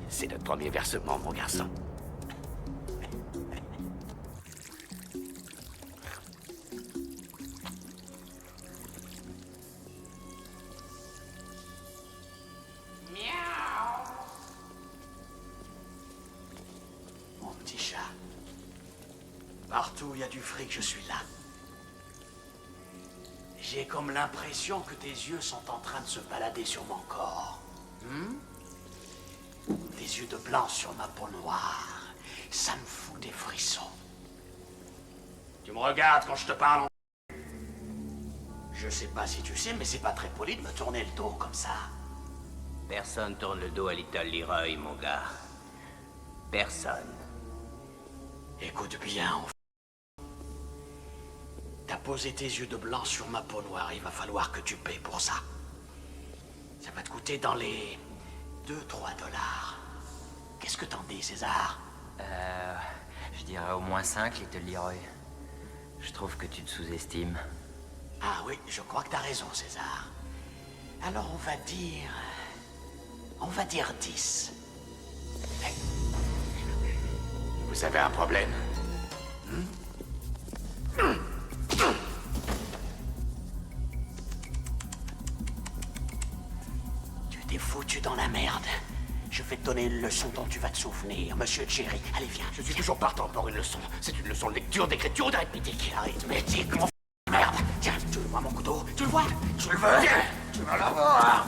Speaker 13: C'est notre premier versement, mon garçon. Mon petit chat. Partout où il y a du fric, je suis là. J'ai comme l'impression que tes yeux sont en train de se balader sur mon corps. Des yeux de blanc sur ma peau noire. Ça me fout des frissons. Tu me regardes quand je te parle. Je sais pas si tu sais, mais c'est pas très poli de me tourner le dos comme ça.
Speaker 6: Personne tourne le dos à Little Leroy, mon gars. Personne.
Speaker 13: Écoute bien, t'as posé tes yeux de blanc sur ma peau noire. Il va falloir que tu payes pour ça. Ça va te coûter dans les 2-3 $. Qu'est-ce que t'en dis, César?
Speaker 2: Je dirais au moins 5, Little Leroy. Je trouve que tu te sous-estimes.
Speaker 13: Ah oui, je crois que t'as raison, César. Alors on va dire 10. Hey. Vous avez un problème? Tu t'es foutu dans la merde. Je vais te donner une leçon dont tu vas te souvenir, monsieur Jerry. Allez, viens. Je suis toujours partant pour une leçon. C'est une leçon de lecture, d'écriture ou d'arithmétique. Arithmétique, mon merde. Tiens, tu le vois, mon couteau? Tu le vois? Tu le veux? Tiens, tu vas l'avoir.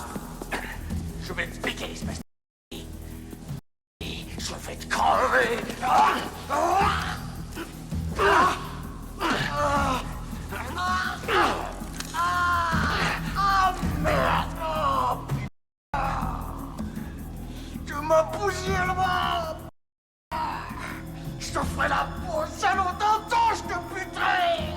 Speaker 13: Je vais te piquer, espèce de... Je vais te crever. Tu me bousillé le bras. Je te ferai la peau, salaud d'antan, je te buterai.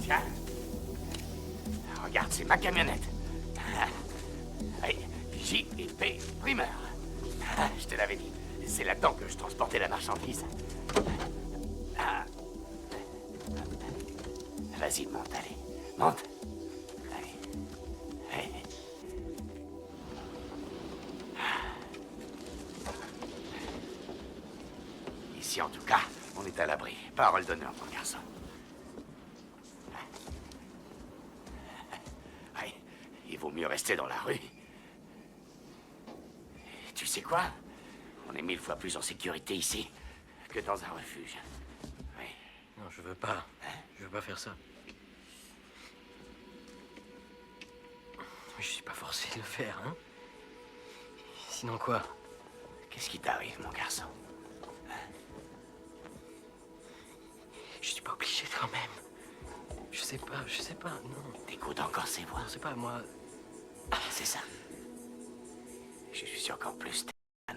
Speaker 13: Tiens. Regarde, c'est ma camionnette. Oui, J&P Primeur. Je te l'avais dit. C'est là-dedans que je transportais la marchandise. Ah. Vas-y, monte, allez. Monte. Allez. Allez. Ici, en tout cas, on est à l'abri. Parole d'honneur, mon garçon. Ouais, il vaut mieux rester dans la rue. Tu sais quoi? On est 1000 fois plus en sécurité ici que dans un refuge. Oui.
Speaker 8: Non, je veux pas. Je veux pas faire ça. Mais je suis pas forcé de le faire, hein? Sinon quoi?
Speaker 13: Qu'est-ce qui t'arrive, mon garçon?
Speaker 8: Je suis pas obligé quand même. Je sais pas, non.
Speaker 13: T'écoutes encore ces voix?
Speaker 8: Non, c'est pas moi.
Speaker 13: C'est ça. Je suis sûr qu'en plus, tes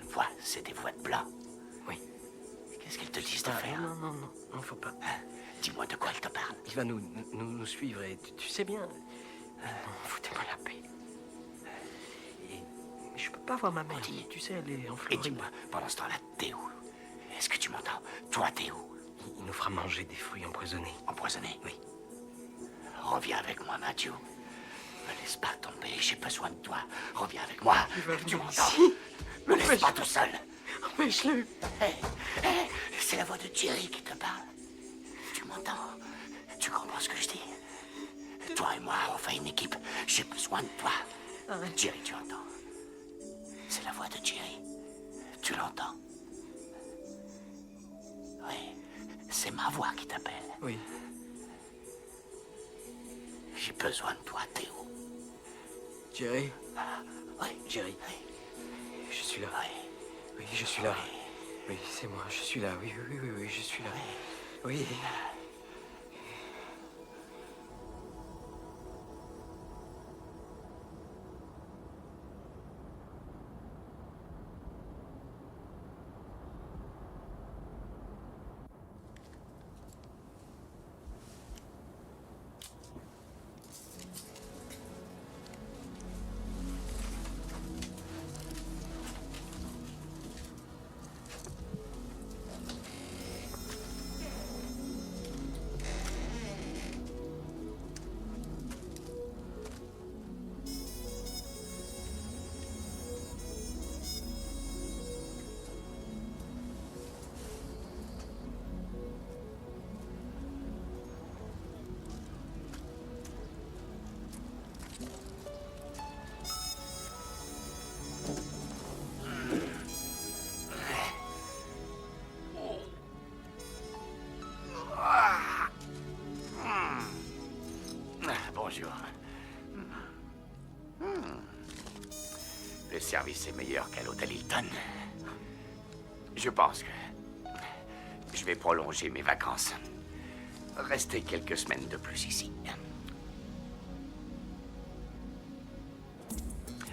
Speaker 13: voix, c'est des voix de blanc.
Speaker 8: Oui.
Speaker 13: Qu'est-ce qu'elles te disent de faire?
Speaker 8: Non, faut pas.
Speaker 13: Dis-moi de quoi elle te parle.
Speaker 8: Il va nous suivre et tu sais bien. Foutez-moi la paix. Et je peux pas voir ma mère. Tu sais, elle est en Floride.
Speaker 13: Et dis-moi, pendant ce temps-là, t'es où? Est-ce que tu m'entends? Toi, t'es où?
Speaker 8: Il nous fera manger des fruits empoisonnés.
Speaker 13: Empoisonnés?
Speaker 8: Oui.
Speaker 13: Reviens avec moi, Mathieu. Me laisse pas tomber, j'ai besoin de toi. Reviens avec moi. Tu m'entends? Me laisse pas tout seul.
Speaker 8: Empêche-le.
Speaker 13: C'est la voix de Jerry qui te parle. Tu m'entends? Tu comprends ce que je dis? Toi et moi, on fait une équipe. J'ai besoin de toi.
Speaker 8: Arrête.
Speaker 13: Jerry, tu entends? C'est la voix de Jerry. Tu l'entends? Oui. C'est ma voix qui t'appelle.
Speaker 8: Oui.
Speaker 13: J'ai besoin de toi, Théo.
Speaker 8: Jerry?
Speaker 13: Oui.
Speaker 8: Jerry?
Speaker 13: Oui.
Speaker 8: Je suis là.
Speaker 13: Oui.
Speaker 8: Oui, je suis là. Oui, c'est moi, je suis là. Oui, je suis là. Oui.
Speaker 13: Bonjour. Le service est meilleur qu'à l'hôtel Hilton. Je pense que je vais prolonger mes vacances. Rester quelques semaines de plus ici.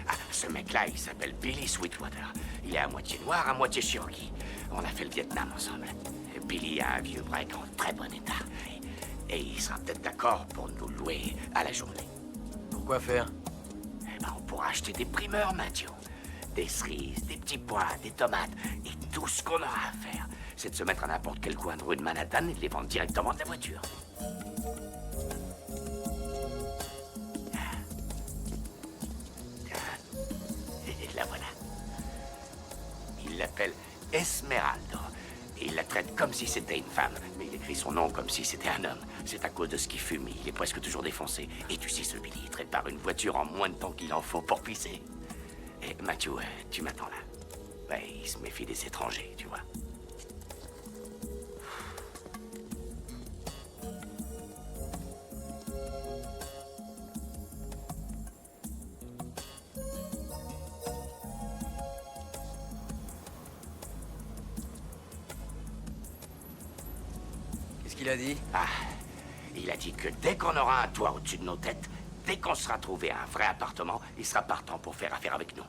Speaker 13: Ah, ce mec-là, il s'appelle Billy Sweetwater. Il est à moitié noir, à moitié cherokee. On a fait le Vietnam ensemble. Billy a un vieux break en très bon état. Et il sera peut-être d'accord pour nous louer à la journée.
Speaker 8: Pourquoi faire?
Speaker 13: Eh ben, on pourra acheter des primeurs, Mathieu. Des cerises, des petits pois, des tomates. Et tout ce qu'on aura à faire, c'est de se mettre à n'importe quel coin de rue de Manhattan et de les vendre directement de la voiture. Et la voilà. Il l'appelle Esmeralda. Et il la traite comme si c'était une femme. Mais il écrit son nom comme si c'était un homme. C'est à cause de ce qu'il fume. Il est presque toujours défoncé. Et tu sais, ce Billy, il te répare une voiture en moins de temps qu'il en faut pour pisser. Et Mathieu, tu m'attends là. Ouais, il se méfie des étrangers, tu vois.
Speaker 8: qu'il a dit?
Speaker 13: Ah, il a dit que dès qu'on aura un toit au-dessus de nos têtes, dès qu'on sera trouvé un vrai appartement, il sera partant pour faire affaire avec nous.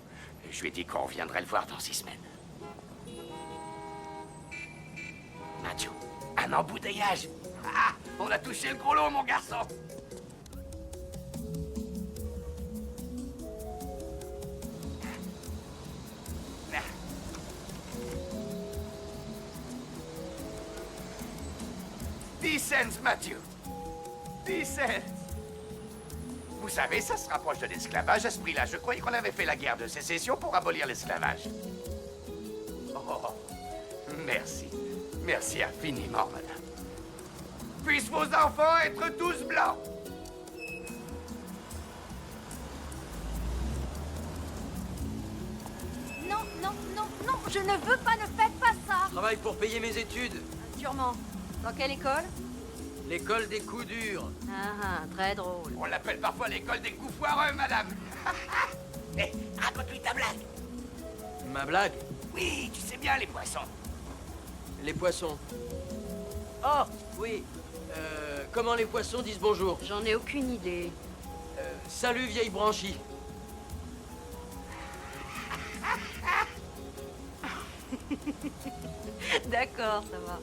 Speaker 13: Je lui ai dit qu'on viendrait le voir dans 6 semaines. Matthew, un embouteillage. Ah, on a touché le gros lot, mon garçon. $10 cents, Matthew. 10 cents. Vous savez, ça se rapproche de l'esclavage à ce prix-là. Je croyais qu'on avait fait la guerre de sécession pour abolir l'esclavage. Oh, merci. Merci infiniment, madame. Puissent vos enfants être tous blancs.
Speaker 11: Non, non, non, non, je ne veux pas, ne faites pas ça.
Speaker 8: Je travaille pour payer mes études.
Speaker 12: Sûrement. Dans quelle école?
Speaker 8: L'école des coups durs.
Speaker 12: Ah, très drôle.
Speaker 13: On l'appelle parfois l'école des coups foireux, madame. Hé, raconte-lui ta blague.
Speaker 8: Ma blague?
Speaker 13: Oui, tu sais bien, les poissons.
Speaker 8: Les poissons. Oh, oui. Comment les poissons disent bonjour?
Speaker 12: J'en ai aucune idée.
Speaker 8: Salut, vieille branchie.
Speaker 12: D'accord, ça va.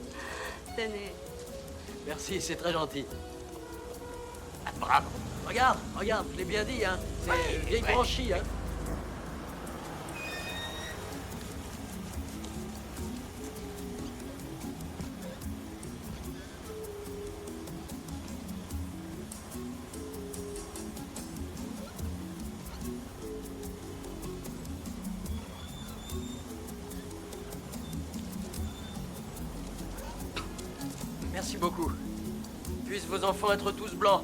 Speaker 12: Tenez.
Speaker 8: Merci, c'est très gentil.
Speaker 13: Bravo.
Speaker 8: Regarde, regarde, je l'ai bien dit, hein. C'est vieille branchie, hein. Merci beaucoup. Puissent vos enfants être tous blancs.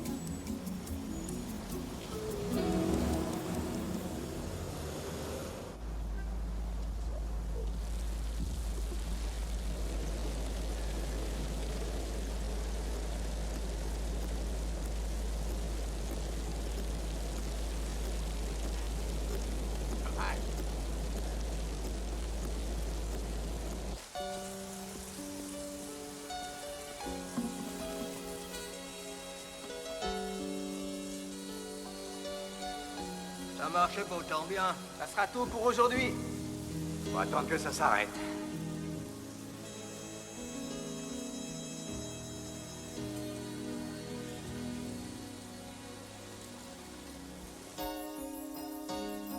Speaker 7: Ça marche pas autant bien. Ça sera tout pour aujourd'hui.
Speaker 13: Faut attendre que ça s'arrête.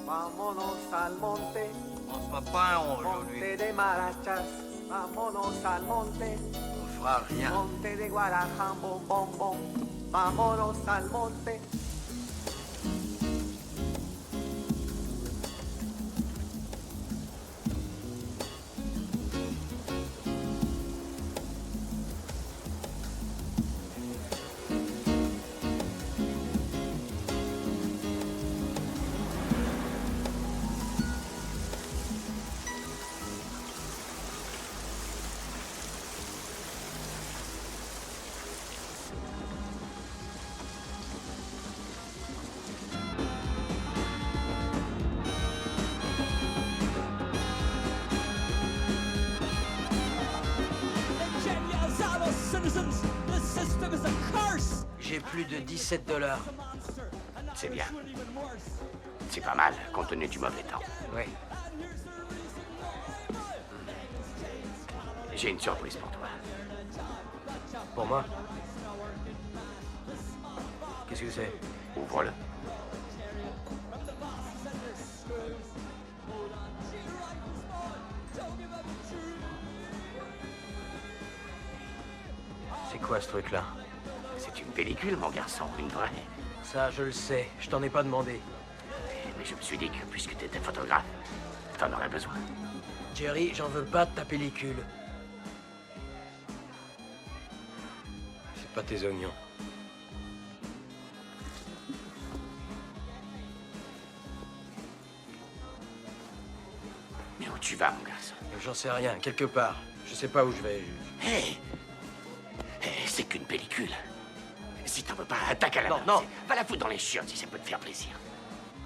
Speaker 14: Vámonos al monte.
Speaker 7: On se fera pas un rond aujourd'hui.
Speaker 14: Monte de marachas. Vámonos al monte.
Speaker 7: On fera rien.
Speaker 14: Monte de Guarajam, bom, bom, bom. Vámonos al monte.
Speaker 8: J'ai plus de $17.
Speaker 13: C'est bien. C'est pas mal, compte tenu du mauvais temps.
Speaker 8: Oui.
Speaker 13: J'ai une surprise pour toi.
Speaker 8: Pour moi? Qu'est-ce que c'est?
Speaker 13: Ouvre-le.
Speaker 8: C'est quoi ce truc-là?
Speaker 13: C'est une pellicule, mon garçon, une vraie.
Speaker 8: Ça, je le sais. Je t'en ai pas demandé.
Speaker 13: Mais je me suis dit que, puisque tu étais photographe, t'en aurais besoin.
Speaker 8: Jerry, j'en veux pas de ta pellicule. C'est pas tes oignons.
Speaker 13: Mais où tu vas, mon garçon?
Speaker 8: J'en sais rien, quelque part. Je sais pas où je vais.
Speaker 13: Hé! C'est qu'une pellicule. Si t'en veux pas, attaque à la main.
Speaker 8: Non.
Speaker 13: Va la foutre dans les chiottes si ça peut te faire plaisir.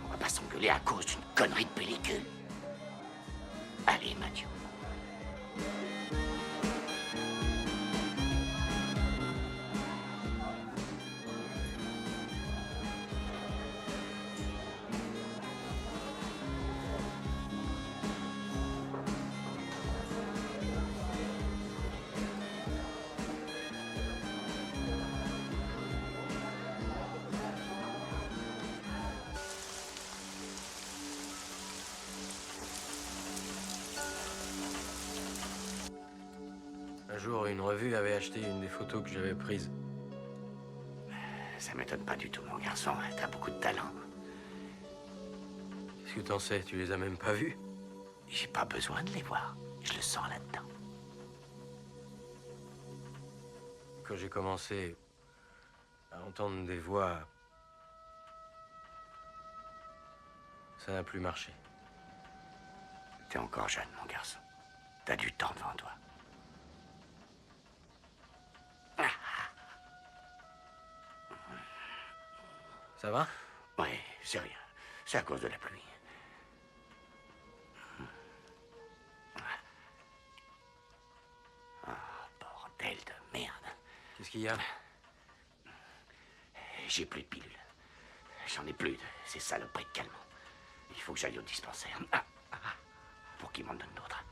Speaker 13: On va pas s'engueuler à cause d'une connerie de pellicule. Allez, Matthew.
Speaker 8: jour, une revue avait acheté une des photos que j'avais prises.
Speaker 13: Ça m'étonne pas du tout, mon garçon. T'as beaucoup de talent.
Speaker 8: Qu'est-ce que t'en sais? Tu les as même pas vues?
Speaker 13: J'ai pas besoin de les voir. Je le sens là-dedans.
Speaker 8: Quand j'ai commencé à entendre des voix, ça n'a plus marché.
Speaker 13: T'es encore jeune, mon garçon. T'as du temps devant toi.
Speaker 8: Ça va?
Speaker 13: Oui, c'est rien. C'est à cause de la pluie. Oh, bordel de merde.
Speaker 8: Qu'est-ce qu'il y a?
Speaker 13: J'ai plus de pilules. J'en ai plus de ces saloperies de calmants. Il faut que j'aille au dispensaire. Pour qu'il m'en donne d'autres.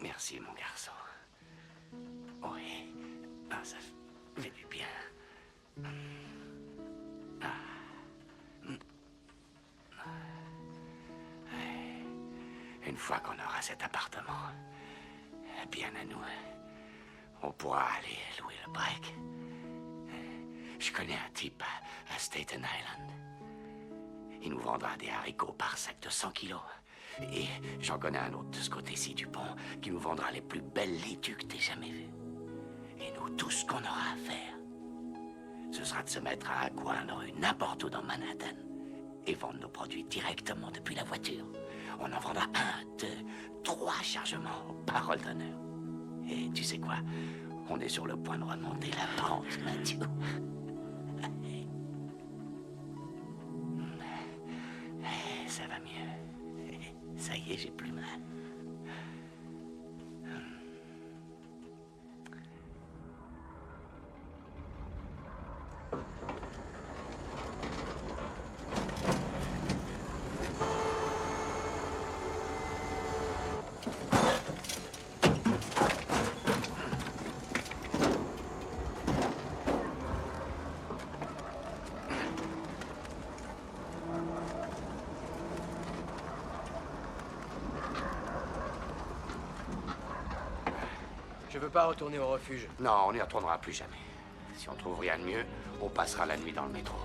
Speaker 13: Merci, mon garçon. Oui. Ça fait du bien. Une fois qu'on aura cet appartement, bien à nous, on pourra aller louer le break. Je connais un type à Staten Island. Il nous vendra des haricots par sac de 100 kilos. Et j'en connais un autre de ce côté-ci du pont qui nous vendra les plus belles laitues que t'aies jamais vues. Et nous, tout ce qu'on aura à faire, ce sera de se mettre à un coin de rue n'importe où dans Manhattan et vendre nos produits directement depuis la voiture. On en vendra 1, 2, 3 chargements, parole d'honneur. Et tu sais quoi? On est sur le point de remonter la pente, Mathieu. Ça va mieux. Ça y est, j'ai plus mal.
Speaker 8: Je veux pas retourner au refuge.
Speaker 13: Non, on n'y retournera plus jamais. Si on trouve rien de mieux, on passera la nuit dans le métro.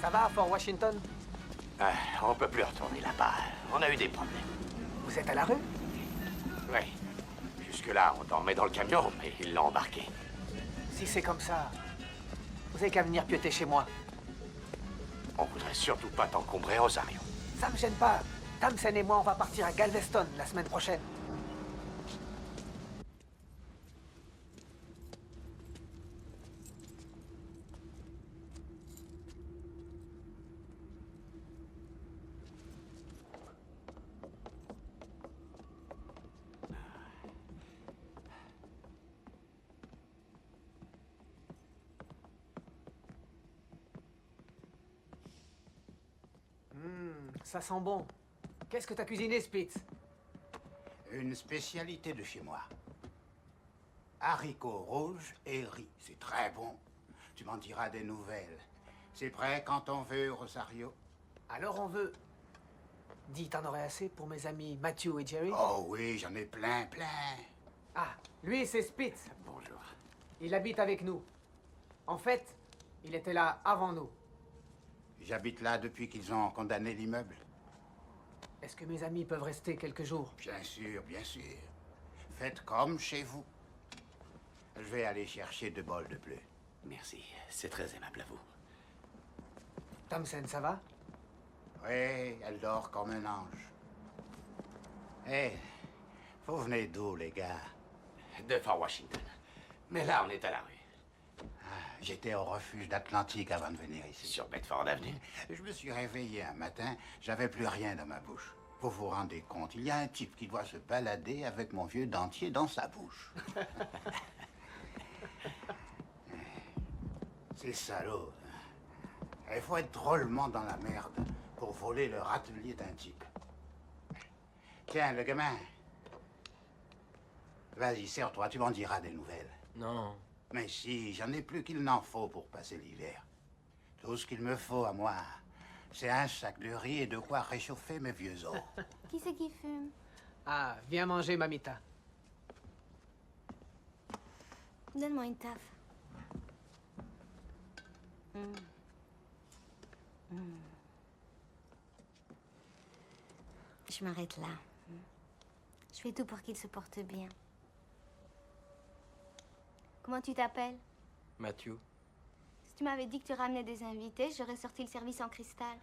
Speaker 7: Ça va, Fort Washington?
Speaker 13: On peut plus retourner là-bas. On a eu des problèmes.
Speaker 7: Vous êtes à la rue?
Speaker 13: Oui. Jusque-là, on dormait dans le camion, mais ils l'ont embarqué.
Speaker 7: Si c'est comme ça, vous avez qu'à venir pioter chez moi.
Speaker 13: On voudrait surtout pas t'encombrer, Rosario.
Speaker 7: Ça me gêne pas. Tamsen et moi, on va partir à Galveston la semaine prochaine. Ça sent bon. Qu'est-ce que t'as cuisiné, Spitz?
Speaker 15: Une spécialité de chez moi. Haricots rouges et riz. C'est très bon. Tu m'en diras des nouvelles. C'est prêt quand on veut, Rosario?
Speaker 7: Alors on veut. Dis, t'en aurais assez pour mes amis Matthew et Jerry?
Speaker 15: Oh oui, j'en ai plein, plein.
Speaker 7: Ah, lui, c'est Spitz.
Speaker 13: Bonjour.
Speaker 7: Il habite avec nous. En fait, il était là avant nous.
Speaker 15: J'habite là depuis qu'ils ont condamné l'immeuble.
Speaker 16: Est-ce que mes amis peuvent rester quelques jours?
Speaker 15: Bien sûr, bien sûr. Faites comme chez vous. Je vais aller chercher 2 bols de bleu.
Speaker 13: Merci, c'est très aimable à vous.
Speaker 16: Thompson, ça va?
Speaker 15: Oui, elle dort comme un ange. Hé, vous venez d'où, les gars?
Speaker 13: De Fort Washington. Mais là, on est à la rue.
Speaker 15: J'étais au refuge d'Atlantique avant de venir ici.
Speaker 13: Sur Bedford Avenue?
Speaker 15: Je me suis réveillé un matin, j'avais plus rien dans ma bouche. Vous vous rendez compte, il y a un type qui doit se balader avec mon vieux dentier dans sa bouche. C'est salaud. Il faut être drôlement dans la merde pour voler le râtelier d'un type. Tiens, le gamin. Vas-y, serre-toi, tu m'en diras des nouvelles.
Speaker 8: Non.
Speaker 15: Mais si, j'en ai plus qu'il n'en faut pour passer l'hiver. Tout ce qu'il me faut à moi, c'est un sac de riz et de quoi réchauffer mes vieux os.
Speaker 17: Qui c'est qui fume?
Speaker 16: Ah, viens manger, mamita.
Speaker 17: Donne-moi une taffe. Je m'arrête là. Je fais tout pour qu'il se porte bien. Comment tu t'appelles?
Speaker 8: Matthew.
Speaker 17: Si tu m'avais dit que tu ramenais des invités, j'aurais sorti le service en cristal.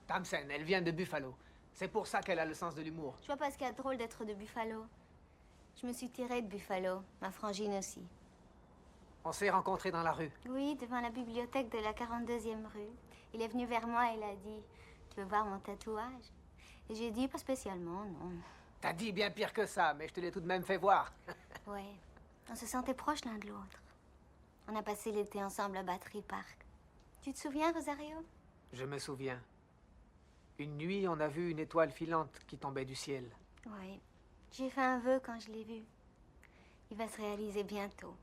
Speaker 16: Thompson, elle vient de Buffalo. C'est pour ça qu'elle a le sens de l'humour.
Speaker 17: Je vois pas ce qu'il y a de drôle d'être de Buffalo. Je me suis tirée de Buffalo, ma frangine aussi.
Speaker 16: On s'est rencontrés dans la rue.
Speaker 17: Oui, devant la bibliothèque de la 42e rue. Il est venu vers moi et il a dit « Tu veux voir mon tatouage ?» Et j'ai dit « Pas spécialement, non. »
Speaker 16: T'as dit bien pire que ça, mais je te l'ai tout de même fait voir.
Speaker 17: Ouais, on se sentait proches l'un de l'autre. On a passé l'été ensemble à Battery Park. Tu te souviens, Rosario?
Speaker 16: Je me souviens. Une nuit, on a vu une étoile filante qui tombait du ciel.
Speaker 17: Oui. J'ai fait un vœu quand je l'ai vu. Il va se réaliser bientôt.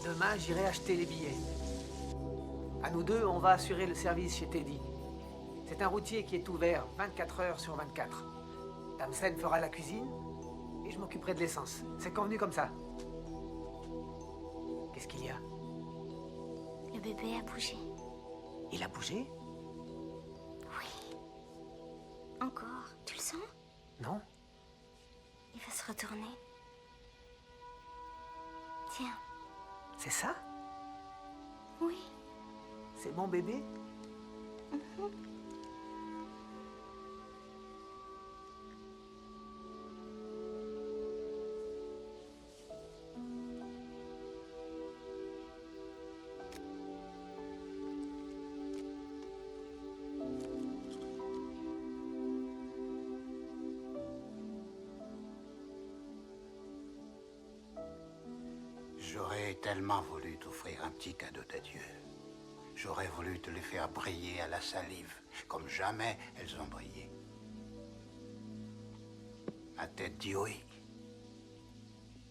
Speaker 16: Demain, j'irai acheter les billets. À nous deux, on va assurer le service chez Teddy. C'est un routier qui est ouvert 24 heures sur 24. Thompson fera la cuisine et je m'occuperai de l'essence. C'est convenu comme ça. Qu'est-ce qu'il y a?
Speaker 17: Le bébé a bougé.
Speaker 16: Il a bougé?
Speaker 17: Oui. Encore. Tu le sens?
Speaker 16: Non.
Speaker 17: Il va se retourner. Tiens.
Speaker 16: C'est ça?
Speaker 17: Oui.
Speaker 16: C'est mon bébé?
Speaker 17: Mhm.
Speaker 10: 1,
Speaker 15: J'aurais tellement voulu t'offrir un petit cadeau d'adieu. J'aurais voulu te les faire briller à la salive, comme jamais elles ont brillé. Ma tête dit oui.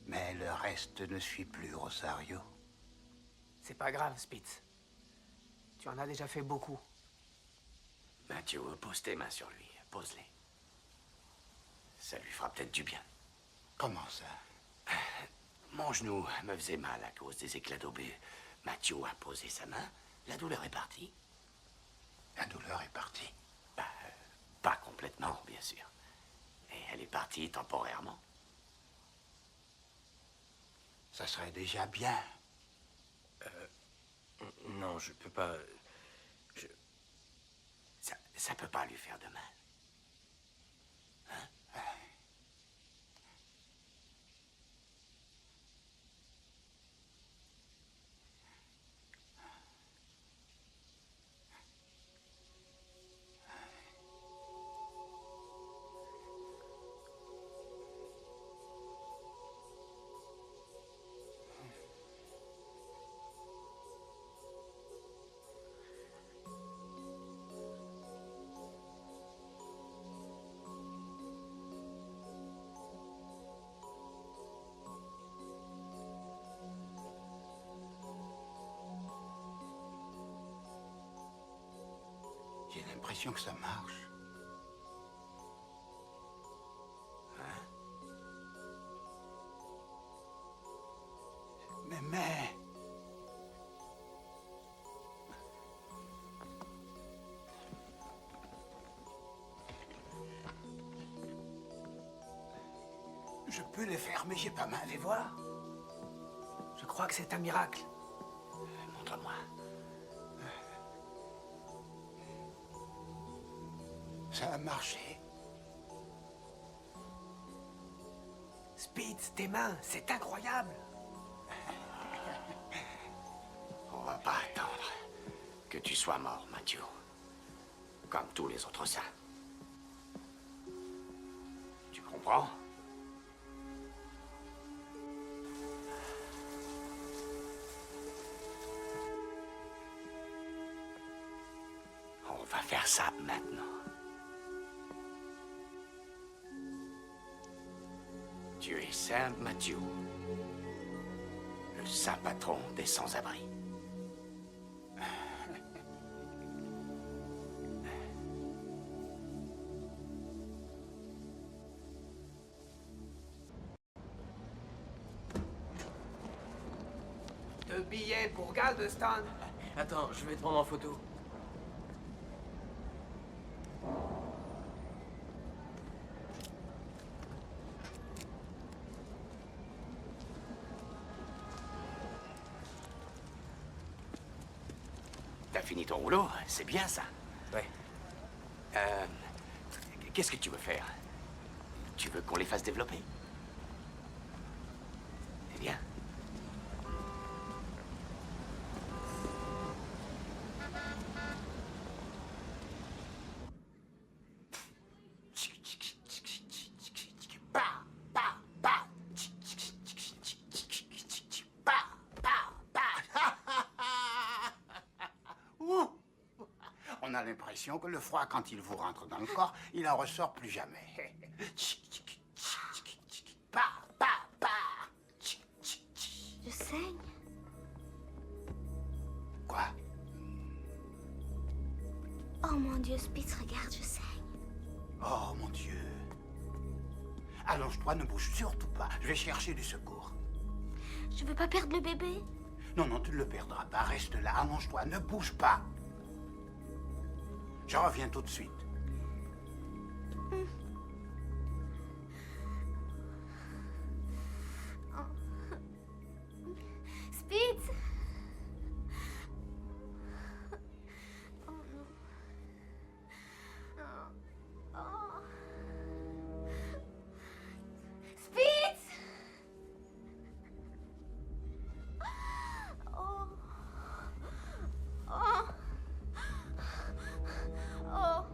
Speaker 15: Mais le reste ne suit plus, Rosario.
Speaker 16: C'est pas grave, Spitz. Tu en as déjà fait beaucoup.
Speaker 13: Mathieu, pose tes mains sur lui. Pose-les. Ça lui fera peut-être du bien.
Speaker 15: Comment ça?
Speaker 13: Mon genou me faisait mal à cause des éclats d'obus. Mathieu a posé sa main. La douleur est partie.
Speaker 15: La douleur est partie?
Speaker 13: Pas complètement, bien sûr. Et elle est partie temporairement.
Speaker 15: Ça serait déjà bien.
Speaker 8: Non, je peux pas...
Speaker 13: Ça peut pas lui faire de mal.
Speaker 15: J'ai l'impression que ça marche. Mais... Je peux les faire, mais j'ai pas mal les voir.
Speaker 16: Je crois que c'est un miracle.
Speaker 13: Montre-moi.
Speaker 15: Ça a marché.
Speaker 16: Spitz, tes mains, c'est incroyable.
Speaker 13: On va pas attendre que tu sois mort, Mathieu. Comme tous les autres saints. Tu comprends? On va faire ça maintenant. Tu es Saint Mathieu, le saint patron des sans-abri.
Speaker 16: Deux billets pour Galveston.
Speaker 8: Attends, je vais te prendre en photo.
Speaker 13: T'as fini ton rouleau? C'est bien ça.
Speaker 8: Ouais.
Speaker 13: Qu'est-ce que tu veux faire? Tu veux qu'on les fasse développer? Eh bien.
Speaker 15: On a l'impression que le froid, quand il vous rentre dans le corps, il en ressort plus jamais.
Speaker 17: Je saigne.
Speaker 15: Quoi?
Speaker 17: Oh mon Dieu, Spitz, regarde, je saigne.
Speaker 15: Oh mon Dieu. Allonge-toi, ne bouge surtout pas. Je vais chercher du secours.
Speaker 17: Je veux pas perdre le bébé.
Speaker 15: Non, non, tu ne le perdras pas. Reste là, allonge-toi, ne bouge pas. Je reviens tout de suite.
Speaker 17: Spitz! Oh non. Oh. Oh. Spitz! Oh. Oh. Oh.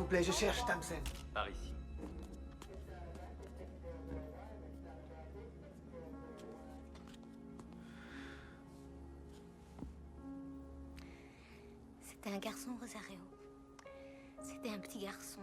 Speaker 16: vous plaît, je cherche Tamsen.
Speaker 8: Par ici.
Speaker 17: C'était un garçon, Rosario. C'était un petit garçon.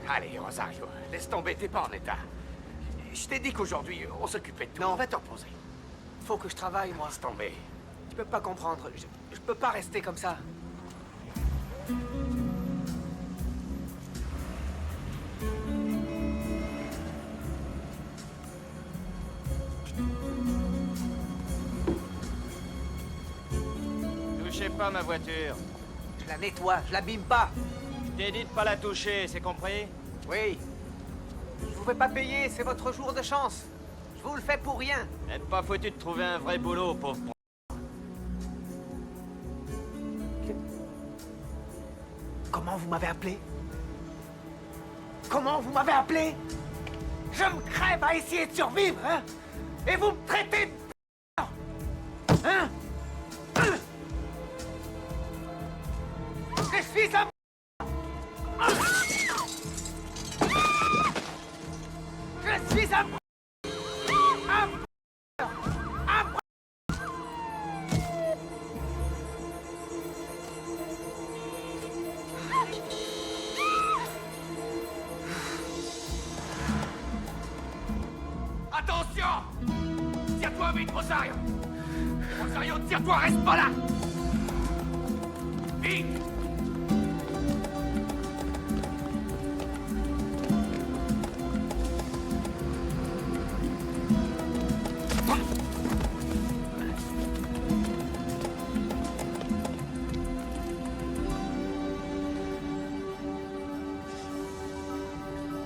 Speaker 13: Allez, Rosario, laisse tomber, t'es pas en état. Je t'ai dit qu'aujourd'hui, on s'occupait de tout. Non, va te reposer.
Speaker 16: Faut que je travaille, moi.
Speaker 13: Laisse tomber.
Speaker 16: Tu peux pas comprendre. Je peux pas rester comme ça.
Speaker 2: Touchez pas ma voiture.
Speaker 16: Je la nettoie, je l'abîme pas.
Speaker 2: Je t'ai dit de pas la toucher, c'est compris?
Speaker 16: Oui. Je vous fais pas payer, c'est votre jour de chance. Je vous le fais pour rien.
Speaker 2: Même pas foutu de trouver un vrai boulot, pauvre.
Speaker 16: Comment vous m'avez appelé? Comment vous m'avez appelé? Je me crève à essayer de survivre, hein? Et vous me traitez de... Hein? Je suis un... Je suis un...
Speaker 13: Attention! Tire-toi vite, Rosario! Rosario, tire-toi, reste pas là! Vite!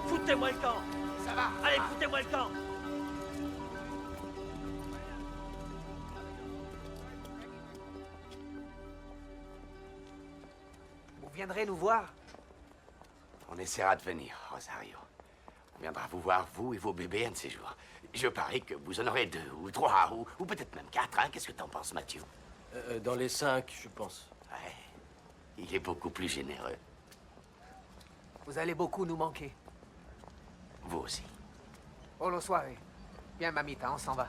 Speaker 2: Foutez-moi le camp!
Speaker 13: Ça va!
Speaker 2: Allez, foutez-moi le camp!
Speaker 16: Vous viendrez nous voir?
Speaker 13: On essaiera de venir, Rosario. On viendra vous voir, vous et vos bébés, un de ces jours. Je parie que vous en aurez 2 ou 3 ou peut-être même 4, hein? Qu'est-ce que t'en penses, Mathieu?
Speaker 8: Dans les 5, je pense.
Speaker 13: Ouais. Il est beaucoup plus généreux.
Speaker 16: Vous allez beaucoup nous manquer.
Speaker 13: Vous aussi.
Speaker 16: Bonne soirée. Bien, mamita, on s'en va.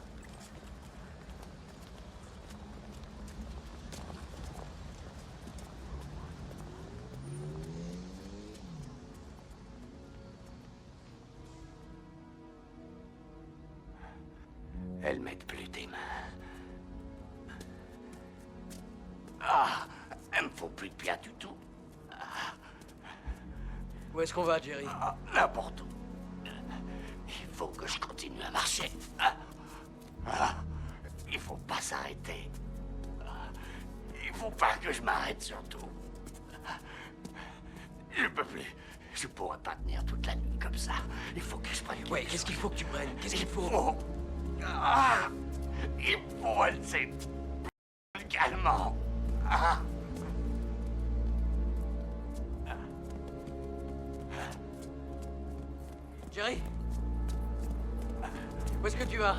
Speaker 13: Elle m'aide plus tes mains. Ah, elles me font plus de bien du tout.
Speaker 8: Où est-ce qu'on va, Jerry?
Speaker 13: N'importe où. Il faut que je continue à marcher. Il faut pas s'arrêter. Il faut pas que je m'arrête surtout. Je peux plus. Je pourrais pas tenir toute la nuit comme ça. Il faut que je prenne.
Speaker 8: Ouais, qu'est-ce qu'il faut que tu prennes? Qu'est-ce qu'il faut?
Speaker 13: Il faut elle calmement.
Speaker 8: Jerry? Où est-ce que tu vas?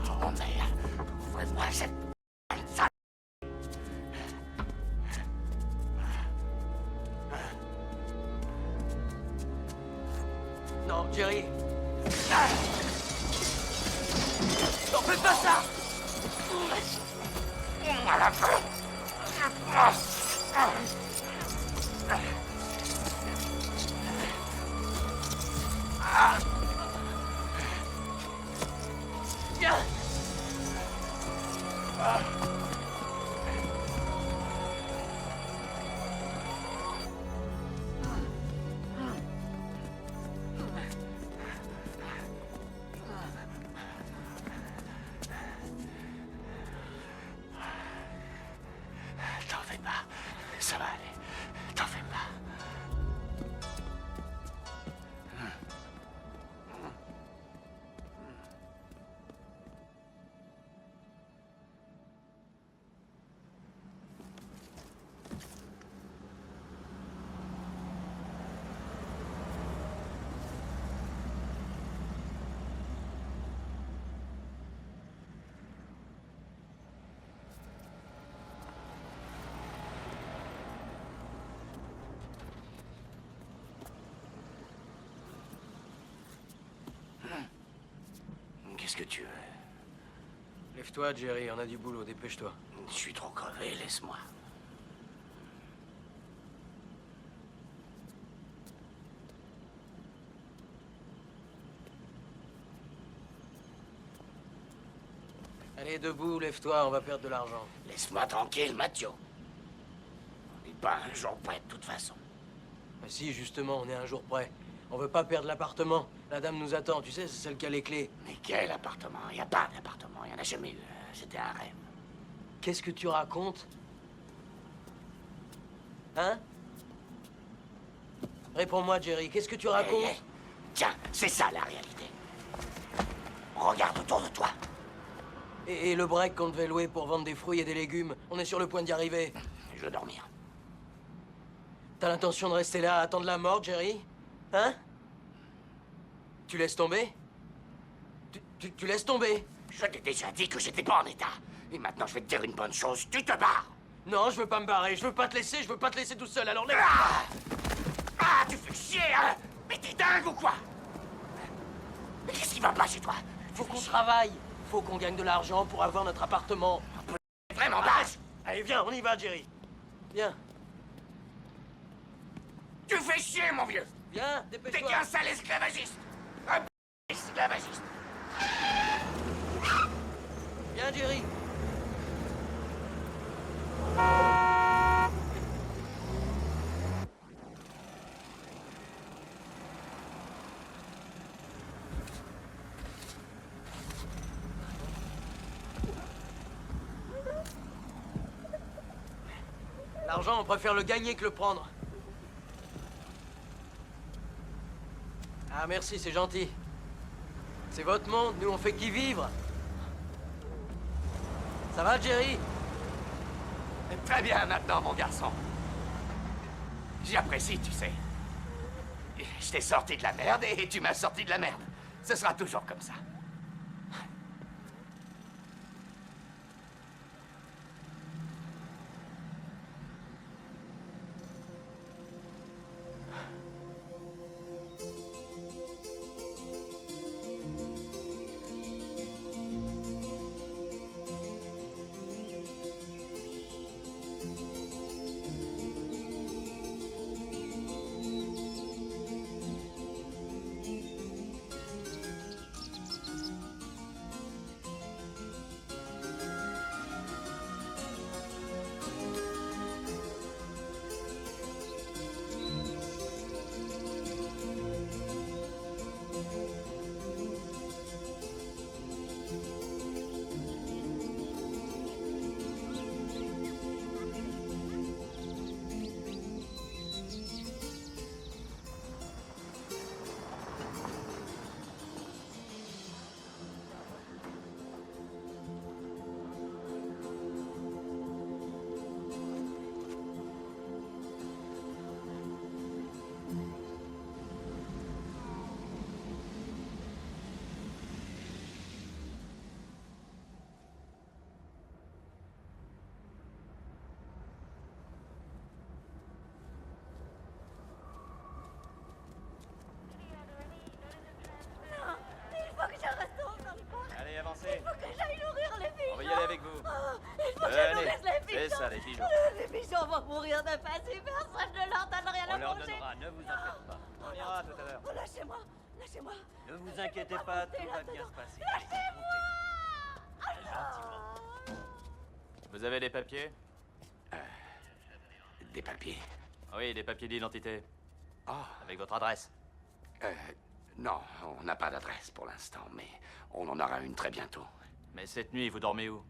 Speaker 13: Oh merde, ouvrez-moi cette salle.
Speaker 8: Non, Jerry.
Speaker 13: Non, fais pas ça! À la fin. T'en fais pas. Ça va aller. T'en fais pas. Qu'est-ce que tu veux?
Speaker 8: Lève-toi, Jerry, on a du boulot, dépêche-toi.
Speaker 13: Je suis trop crevé, laisse-moi.
Speaker 8: Allez, debout, lève-toi, on va perdre de l'argent.
Speaker 13: Laisse-moi tranquille, Mathieu. On n'est pas un jour près, de toute façon.
Speaker 8: Bah si, justement, on est un jour près. On veut pas perdre l'appartement. La dame nous attend, tu sais, c'est celle qui a les clés.
Speaker 13: Mais quel appartement? Il n'y a pas d'appartement, il n'y en a jamais eu. C'était un rêve.
Speaker 8: Qu'est-ce que tu racontes? Hein? Réponds-moi, Jerry, qu'est-ce que tu racontes?
Speaker 13: Hey. Tiens, c'est ça la réalité. Regarde autour de toi.
Speaker 8: Et le break qu'on devait louer pour vendre des fruits et des légumes, on est sur le point d'y arriver.
Speaker 13: Je veux dormir.
Speaker 8: T'as l'intention de rester là à attendre la mort, Jerry? Hein? Tu laisses tomber? Tu laisses tomber?
Speaker 13: Je t'ai déjà dit que j'étais pas en état. Et maintenant, je vais te dire une bonne chose. Tu te barres.
Speaker 8: Non, je veux pas me barrer. Je veux pas te laisser tout seul. Alors laisse...
Speaker 13: Ah, tu fais chier, hein? Mais t'es dingue ou quoi? Mais qu'est-ce qui va pas chez toi?
Speaker 8: Faut qu'on travaille. Faut qu'on gagne de l'argent pour avoir notre appartement.
Speaker 13: Vraiment bâche.
Speaker 8: Allez, viens, on y va, Jerry. Viens.
Speaker 13: Tu fais chier, mon vieux.
Speaker 8: Viens, dépêche-toi.
Speaker 13: T'es qu'un sale esclavagiste. Un esclavagiste.
Speaker 8: Viens, Jerry. L'argent, on préfère le gagner que le prendre. Ah, merci, c'est gentil. C'est votre monde, nous on fait qu'y vivre. Ça va, Jerry?
Speaker 13: Très bien maintenant, mon garçon. J'apprécie, tu sais. Je t'ai sorti de la merde et tu m'as sorti de la merde. Ce sera toujours comme ça.
Speaker 18: Les pigeons vont mourir de faim si personne ne leur donne
Speaker 2: moi tout à l'heure.
Speaker 3: Oh, lâchez-moi. Lâchez-moi.
Speaker 2: Ne vous inquiétez pas, tout va bien se passer. Vous avez des papiers?
Speaker 13: Des papiers?
Speaker 2: Oui, des papiers d'identité.
Speaker 13: Oh.
Speaker 2: Avec votre adresse.
Speaker 13: Non, on n'a pas d'adresse pour l'instant, mais on en aura une très bientôt.
Speaker 2: Mais cette nuit, vous dormez où?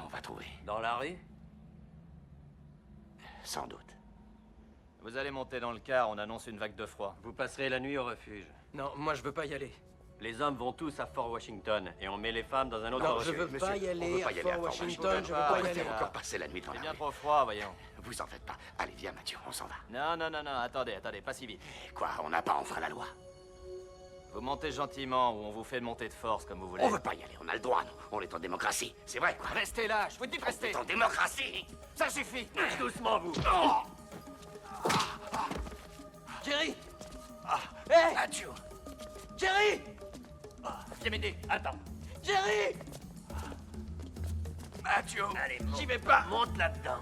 Speaker 13: On va trouver.
Speaker 2: Dans la rue?
Speaker 13: Sans doute.
Speaker 2: Vous allez monter dans le car, on annonce une vague de froid.
Speaker 5: Vous passerez la nuit au refuge.
Speaker 8: Non, moi je veux pas y aller.
Speaker 5: Les hommes vont tous à Fort Washington et on met les femmes dans un autre
Speaker 8: Non,
Speaker 5: refuge.
Speaker 8: je veux pas y aller à Fort Washington, je veux
Speaker 13: On
Speaker 8: pas y
Speaker 13: va
Speaker 8: aller.
Speaker 13: encore passer la nuit dans la
Speaker 2: C'est bien
Speaker 13: rue.
Speaker 2: trop froid, voyons.
Speaker 13: Vous en faites pas. Allez, viens, Mathieu, on s'en va.
Speaker 2: Non, non, non, non, attendez, pas si vite.
Speaker 13: Quoi, on n'a pas enfreint la loi?
Speaker 2: Vous montez gentiment ou on vous fait monter de force comme vous voulez.
Speaker 13: On veut pas y aller, on a le droit, nous. On est en démocratie, c'est vrai, quoi.
Speaker 2: Restez là, je vous dis de rester.
Speaker 13: On est en démocratie.
Speaker 2: Ça suffit.
Speaker 13: Doucement, vous.
Speaker 2: Jerry!
Speaker 13: Hé Mathieu!
Speaker 2: Jerry!
Speaker 13: Viens m'aider, attends.
Speaker 2: Jerry!
Speaker 13: Mathieu!
Speaker 5: Allez,
Speaker 2: J'y vais pas!
Speaker 5: monte là-dedans.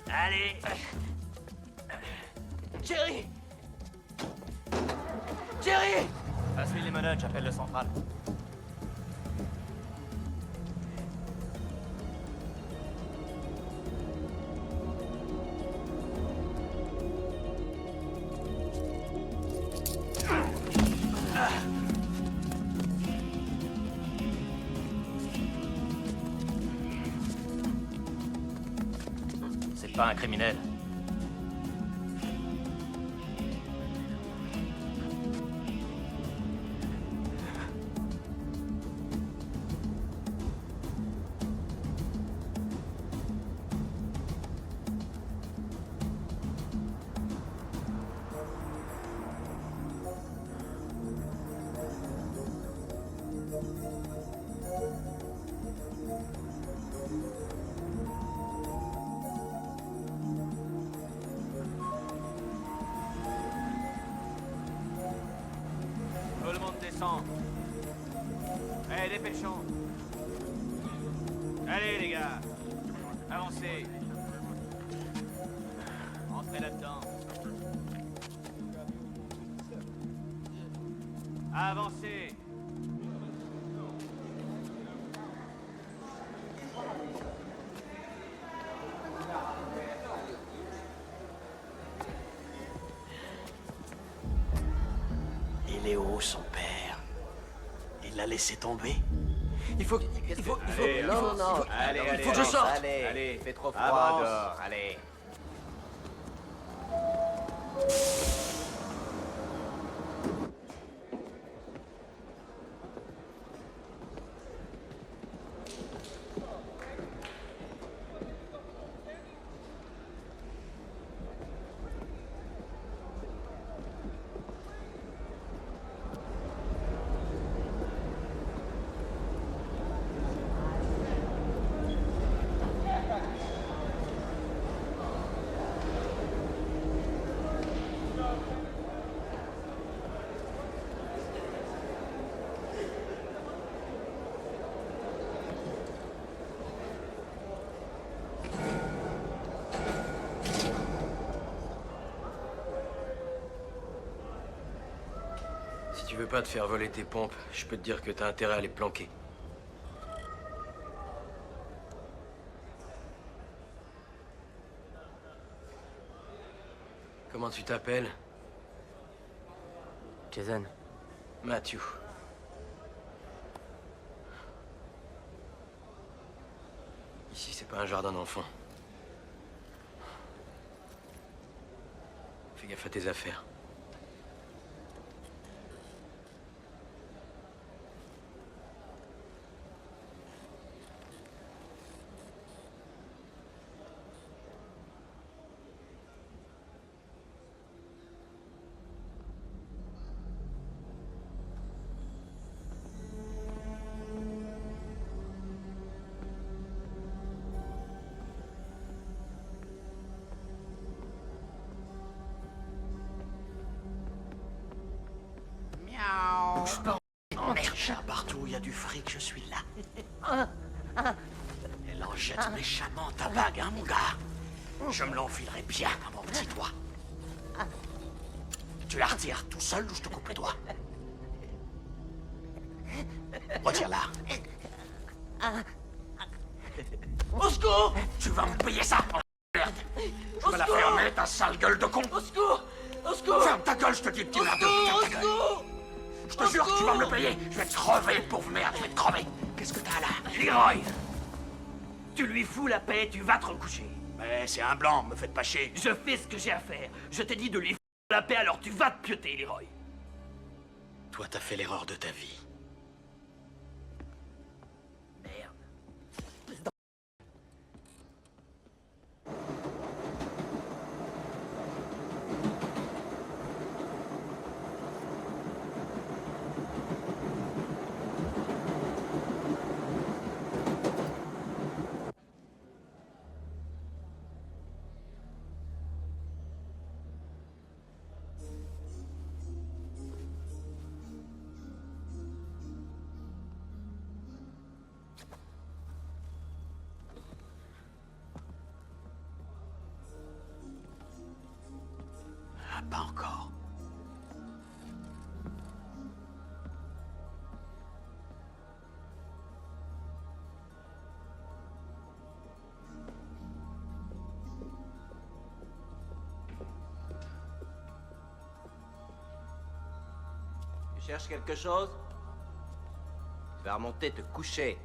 Speaker 5: Allez.
Speaker 2: Jerry! Jerry! Passe-lui les menottes, j'appelle le central. C'est pas un criminel. Tout le monde descend. Allez, dépêchons. Allez, les gars. Avancez. Entrez là-dedans. Avancez.
Speaker 4: Il est où, son père? Il l'a laissé tomber?
Speaker 8: Il faut...
Speaker 2: Allez,
Speaker 8: faut que je sorte.
Speaker 2: Allez, fait trop froid
Speaker 8: Avance.
Speaker 2: dehors. Allez.
Speaker 8: Si tu veux pas te faire voler tes pompes, je peux te dire que t'as intérêt à les planquer. Comment tu t'appelles?
Speaker 5: Jason.
Speaker 8: Matthew. Ici, c'est pas un jardin d'enfants. Fais gaffe à tes affaires.
Speaker 4: Bouge pas. Merde, chat, partout où il y a du fric, je suis là. Elle en jette méchamment ta bague, hein, mon gars? Je me l'enfilerai bien à mon petit doigt.
Speaker 13: Tu la retires tout seul ou je te coupe les doigts? Retire-la.
Speaker 2: Au secours!
Speaker 13: Tu vas me payer ça, merde! Je vais la fermer, ta sale gueule de con!
Speaker 2: Au secours! Au secours!
Speaker 13: Ferme ta gueule, je te dis, petit merdeux! Ferme ta gueule! Je te jure que tu vas me le payer! Je vais te crever, pauvre merde, je vais te crever! Qu'est-ce que t'as là?
Speaker 2: Leroy! Tu lui fous la paix, tu vas te recoucher.
Speaker 13: Mais c'est un blanc, me faites pas chier!
Speaker 2: Je fais ce que j'ai à faire. Je t'ai dit de lui foutre la paix, alors tu vas te pioter, Leroy.
Speaker 13: Toi, t'as fait l'erreur de ta vie. Pas encore.
Speaker 6: Tu cherches quelque chose? Tu vas remonter te coucher.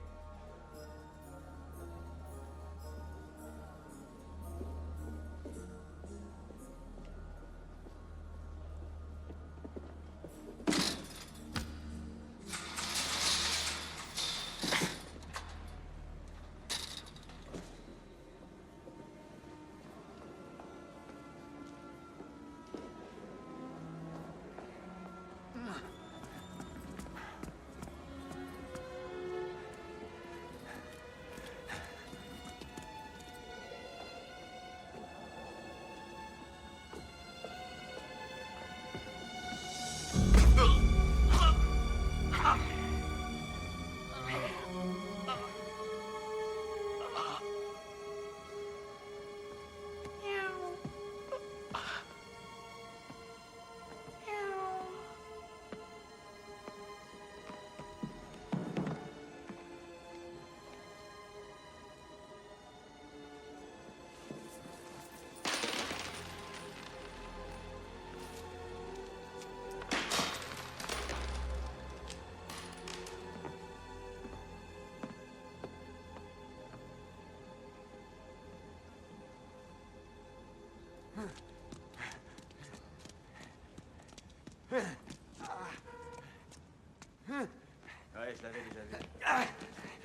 Speaker 2: Ouais, je l'avais déjà vu.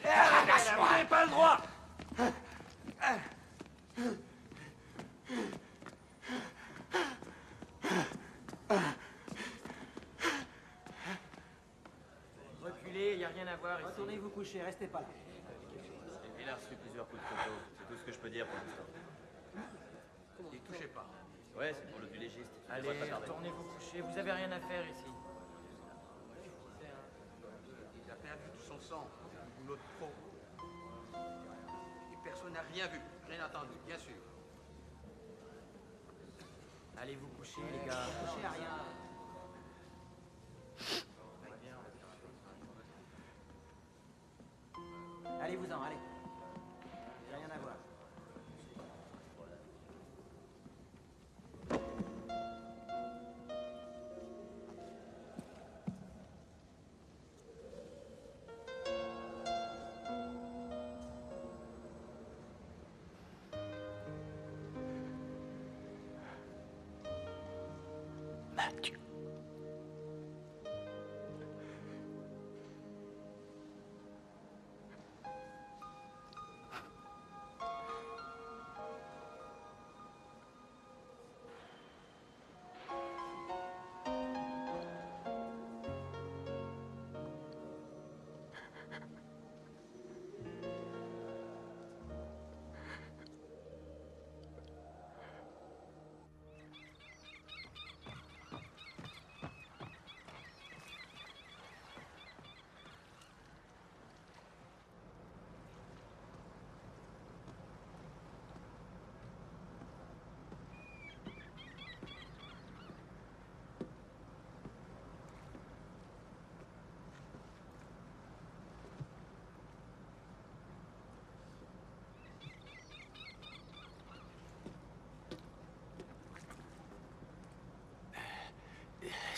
Speaker 13: Lâche-moi!
Speaker 2: Vous n'avez pas le droit! Reculez, il n'y a rien à voir ici.
Speaker 7: Retournez vous coucher, restez pas là.
Speaker 5: Il a reçu plusieurs coups de couteau. C'est tout ce que je peux dire pour l'instant.
Speaker 8: Ne touchez pas.
Speaker 5: Ouais, c'est pour le du légiste. Il
Speaker 2: Allez,
Speaker 5: devrait pas tarder.
Speaker 2: retournez vous coucher, vous avez rien à faire ici.
Speaker 8: Il a perdu tout son sang, ou notre peau. Et personne n'a rien vu, rien entendu, bien sûr.
Speaker 2: Allez vous coucher, les gars.
Speaker 7: Couchez à rien. Allez-vous-en, allez. J'ai rien à voir.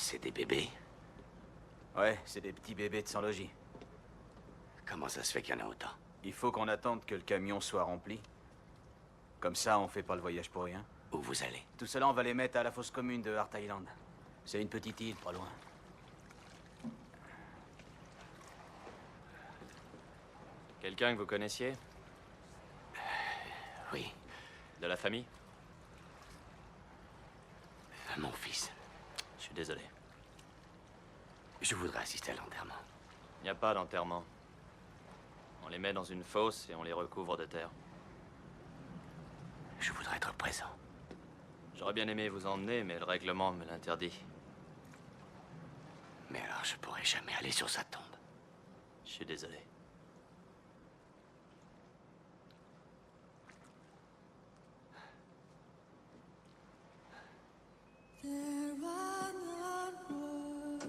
Speaker 13: C'est des bébés?
Speaker 9: Ouais, c'est des petits bébés de sans-logis.
Speaker 13: Comment ça se fait qu'il y en a autant?
Speaker 9: Il faut qu'on attende que le camion soit rempli. Comme ça, on fait pas le voyage pour rien.
Speaker 13: Où vous allez?
Speaker 9: Tout cela, on va les mettre à la fosse commune de Heart Island. C'est une petite île, pas loin.
Speaker 5: Quelqu'un que vous connaissiez?
Speaker 13: Oui.
Speaker 5: De la famille?
Speaker 13: Mon fils.
Speaker 5: Je suis désolé.
Speaker 13: Je voudrais assister à l'enterrement.
Speaker 5: Il n'y a pas d'enterrement. On les met dans une fosse et on les recouvre de terre.
Speaker 13: Je voudrais être présent.
Speaker 5: J'aurais bien aimé vous emmener, mais le règlement me l'interdit.
Speaker 13: Mais alors, je pourrais jamais aller sur sa tombe.
Speaker 5: Je suis désolé.
Speaker 18: There are not words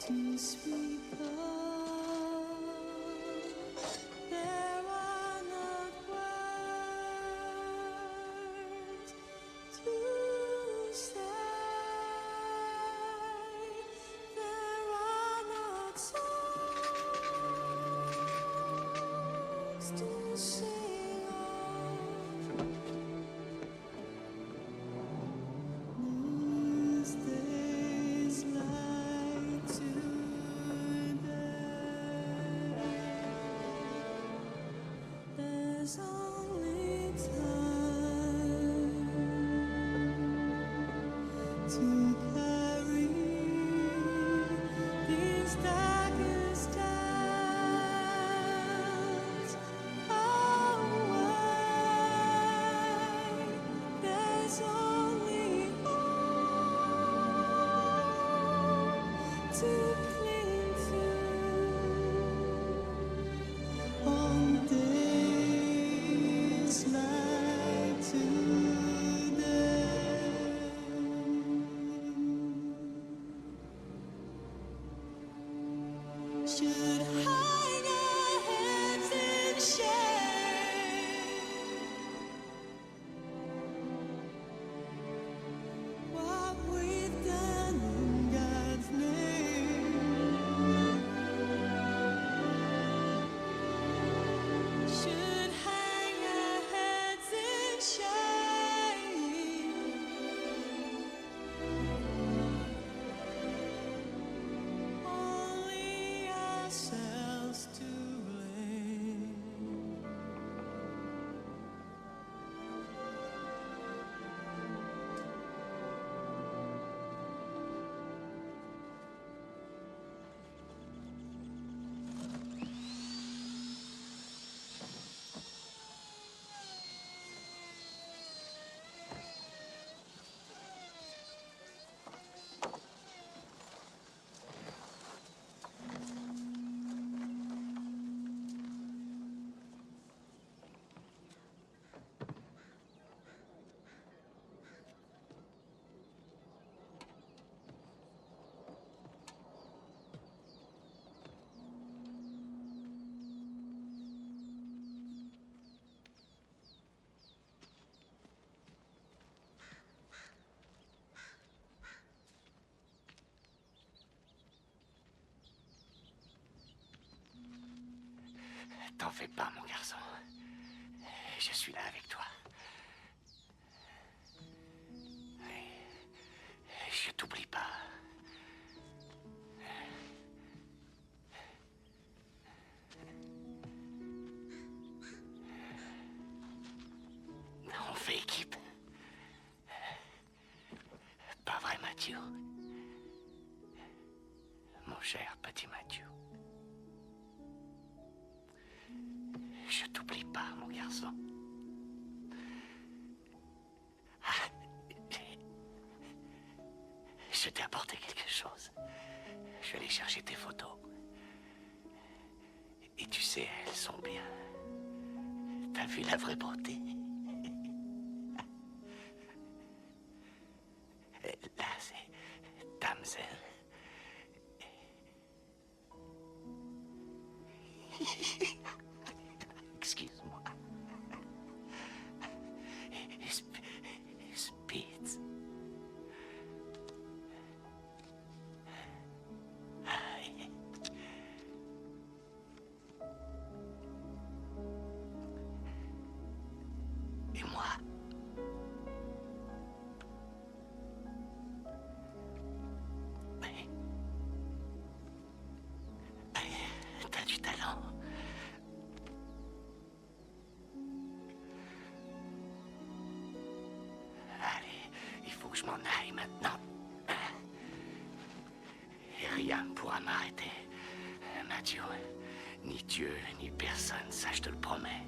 Speaker 18: to speak of. There are not words to say. There are not songs to sing of. Days like today, there's only time to carry these darkest times away. There's only to cling to on days like today. Should hang our heads in shame. What we've done in God's name. Should hang our heads in shame. Only ourselves to blame.
Speaker 13: T'en fais pas, mon garçon. Je suis là avec toi. Je t'oublie pas. On fait équipe. Pas vrai, Matthew? Mon cher petit Matthew. Je t'oublie pas, mon garçon. Ah, je t'ai apporté quelque chose. Je vais aller chercher tes photos. Et tu sais, elles sont bien. T'as vu la vraie beauté? Là, c'est Damsel. Excuse-moi. Spitz. m'en aille maintenant. Et rien ne pourra m'arrêter. Matthew, ni Dieu, ni personne, ça je te le promets.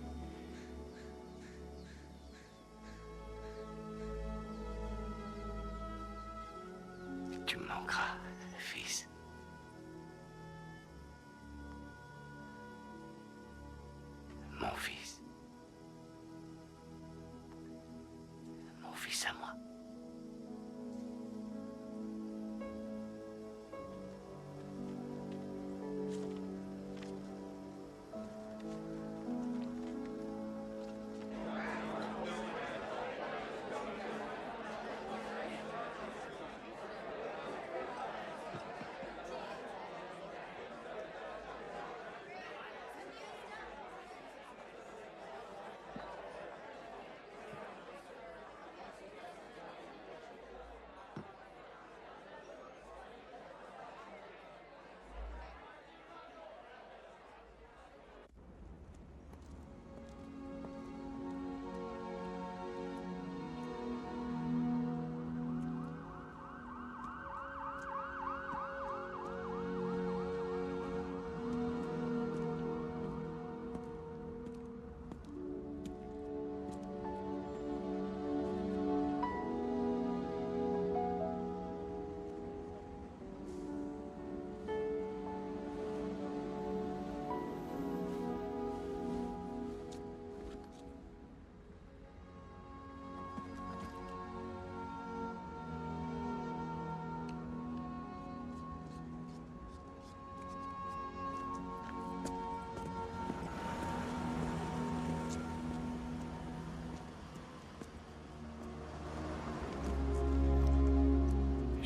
Speaker 13: Tu me manqueras, fils. Mon fils. Mon fils à moi.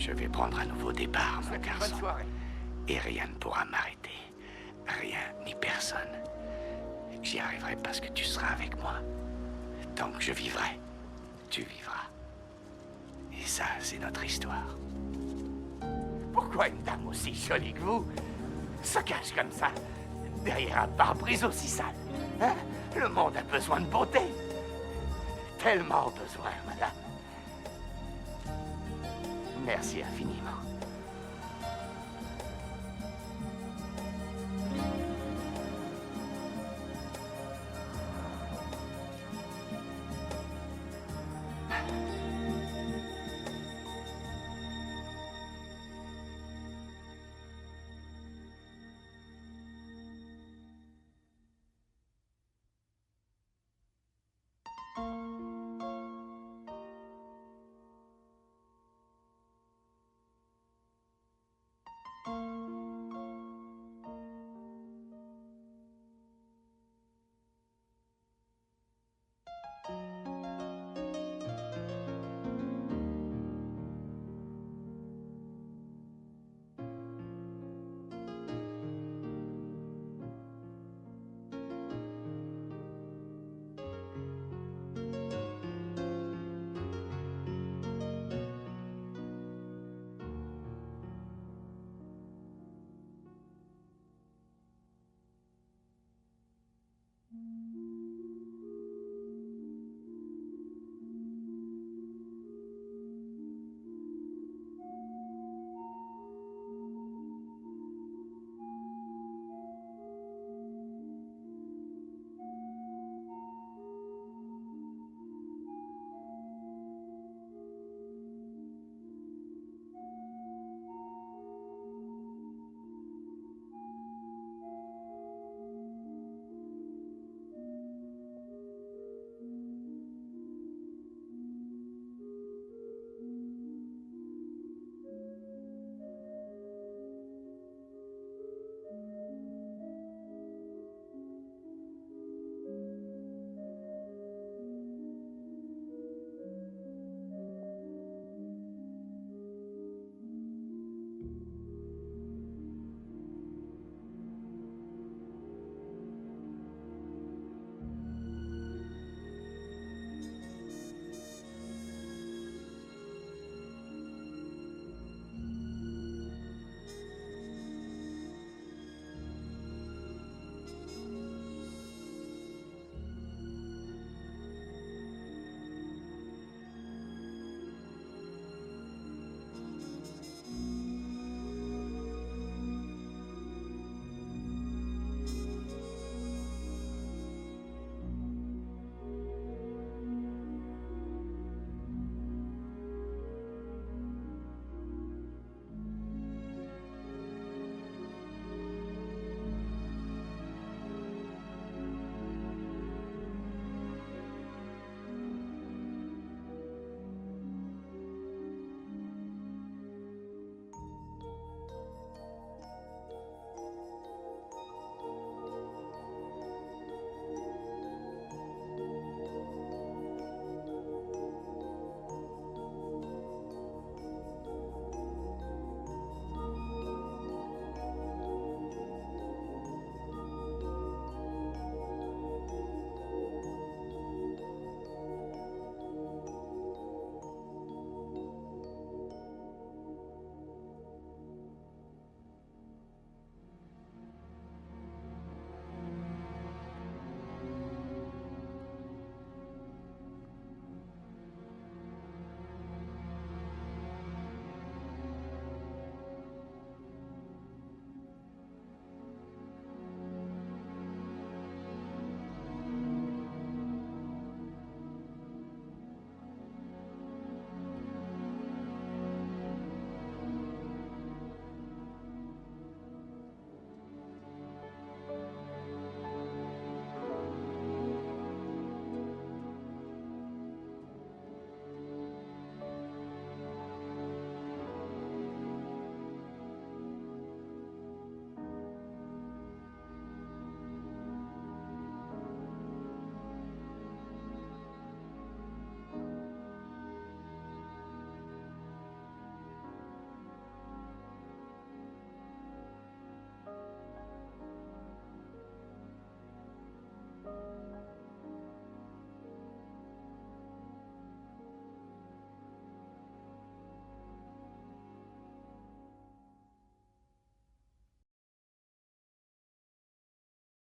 Speaker 13: Je vais prendre un nouveau départ, mon garçon. Et rien ne pourra m'arrêter. Rien ni personne. J'y arriverai parce que tu seras avec moi. Tant que je vivrai, tu vivras. Et ça, c'est notre histoire. Pourquoi une dame aussi jolie que vous se cache comme ça, derrière un pare-brise aussi sale? Hein? Le monde a besoin de beauté. Tellement besoin, madame. Merci infiniment.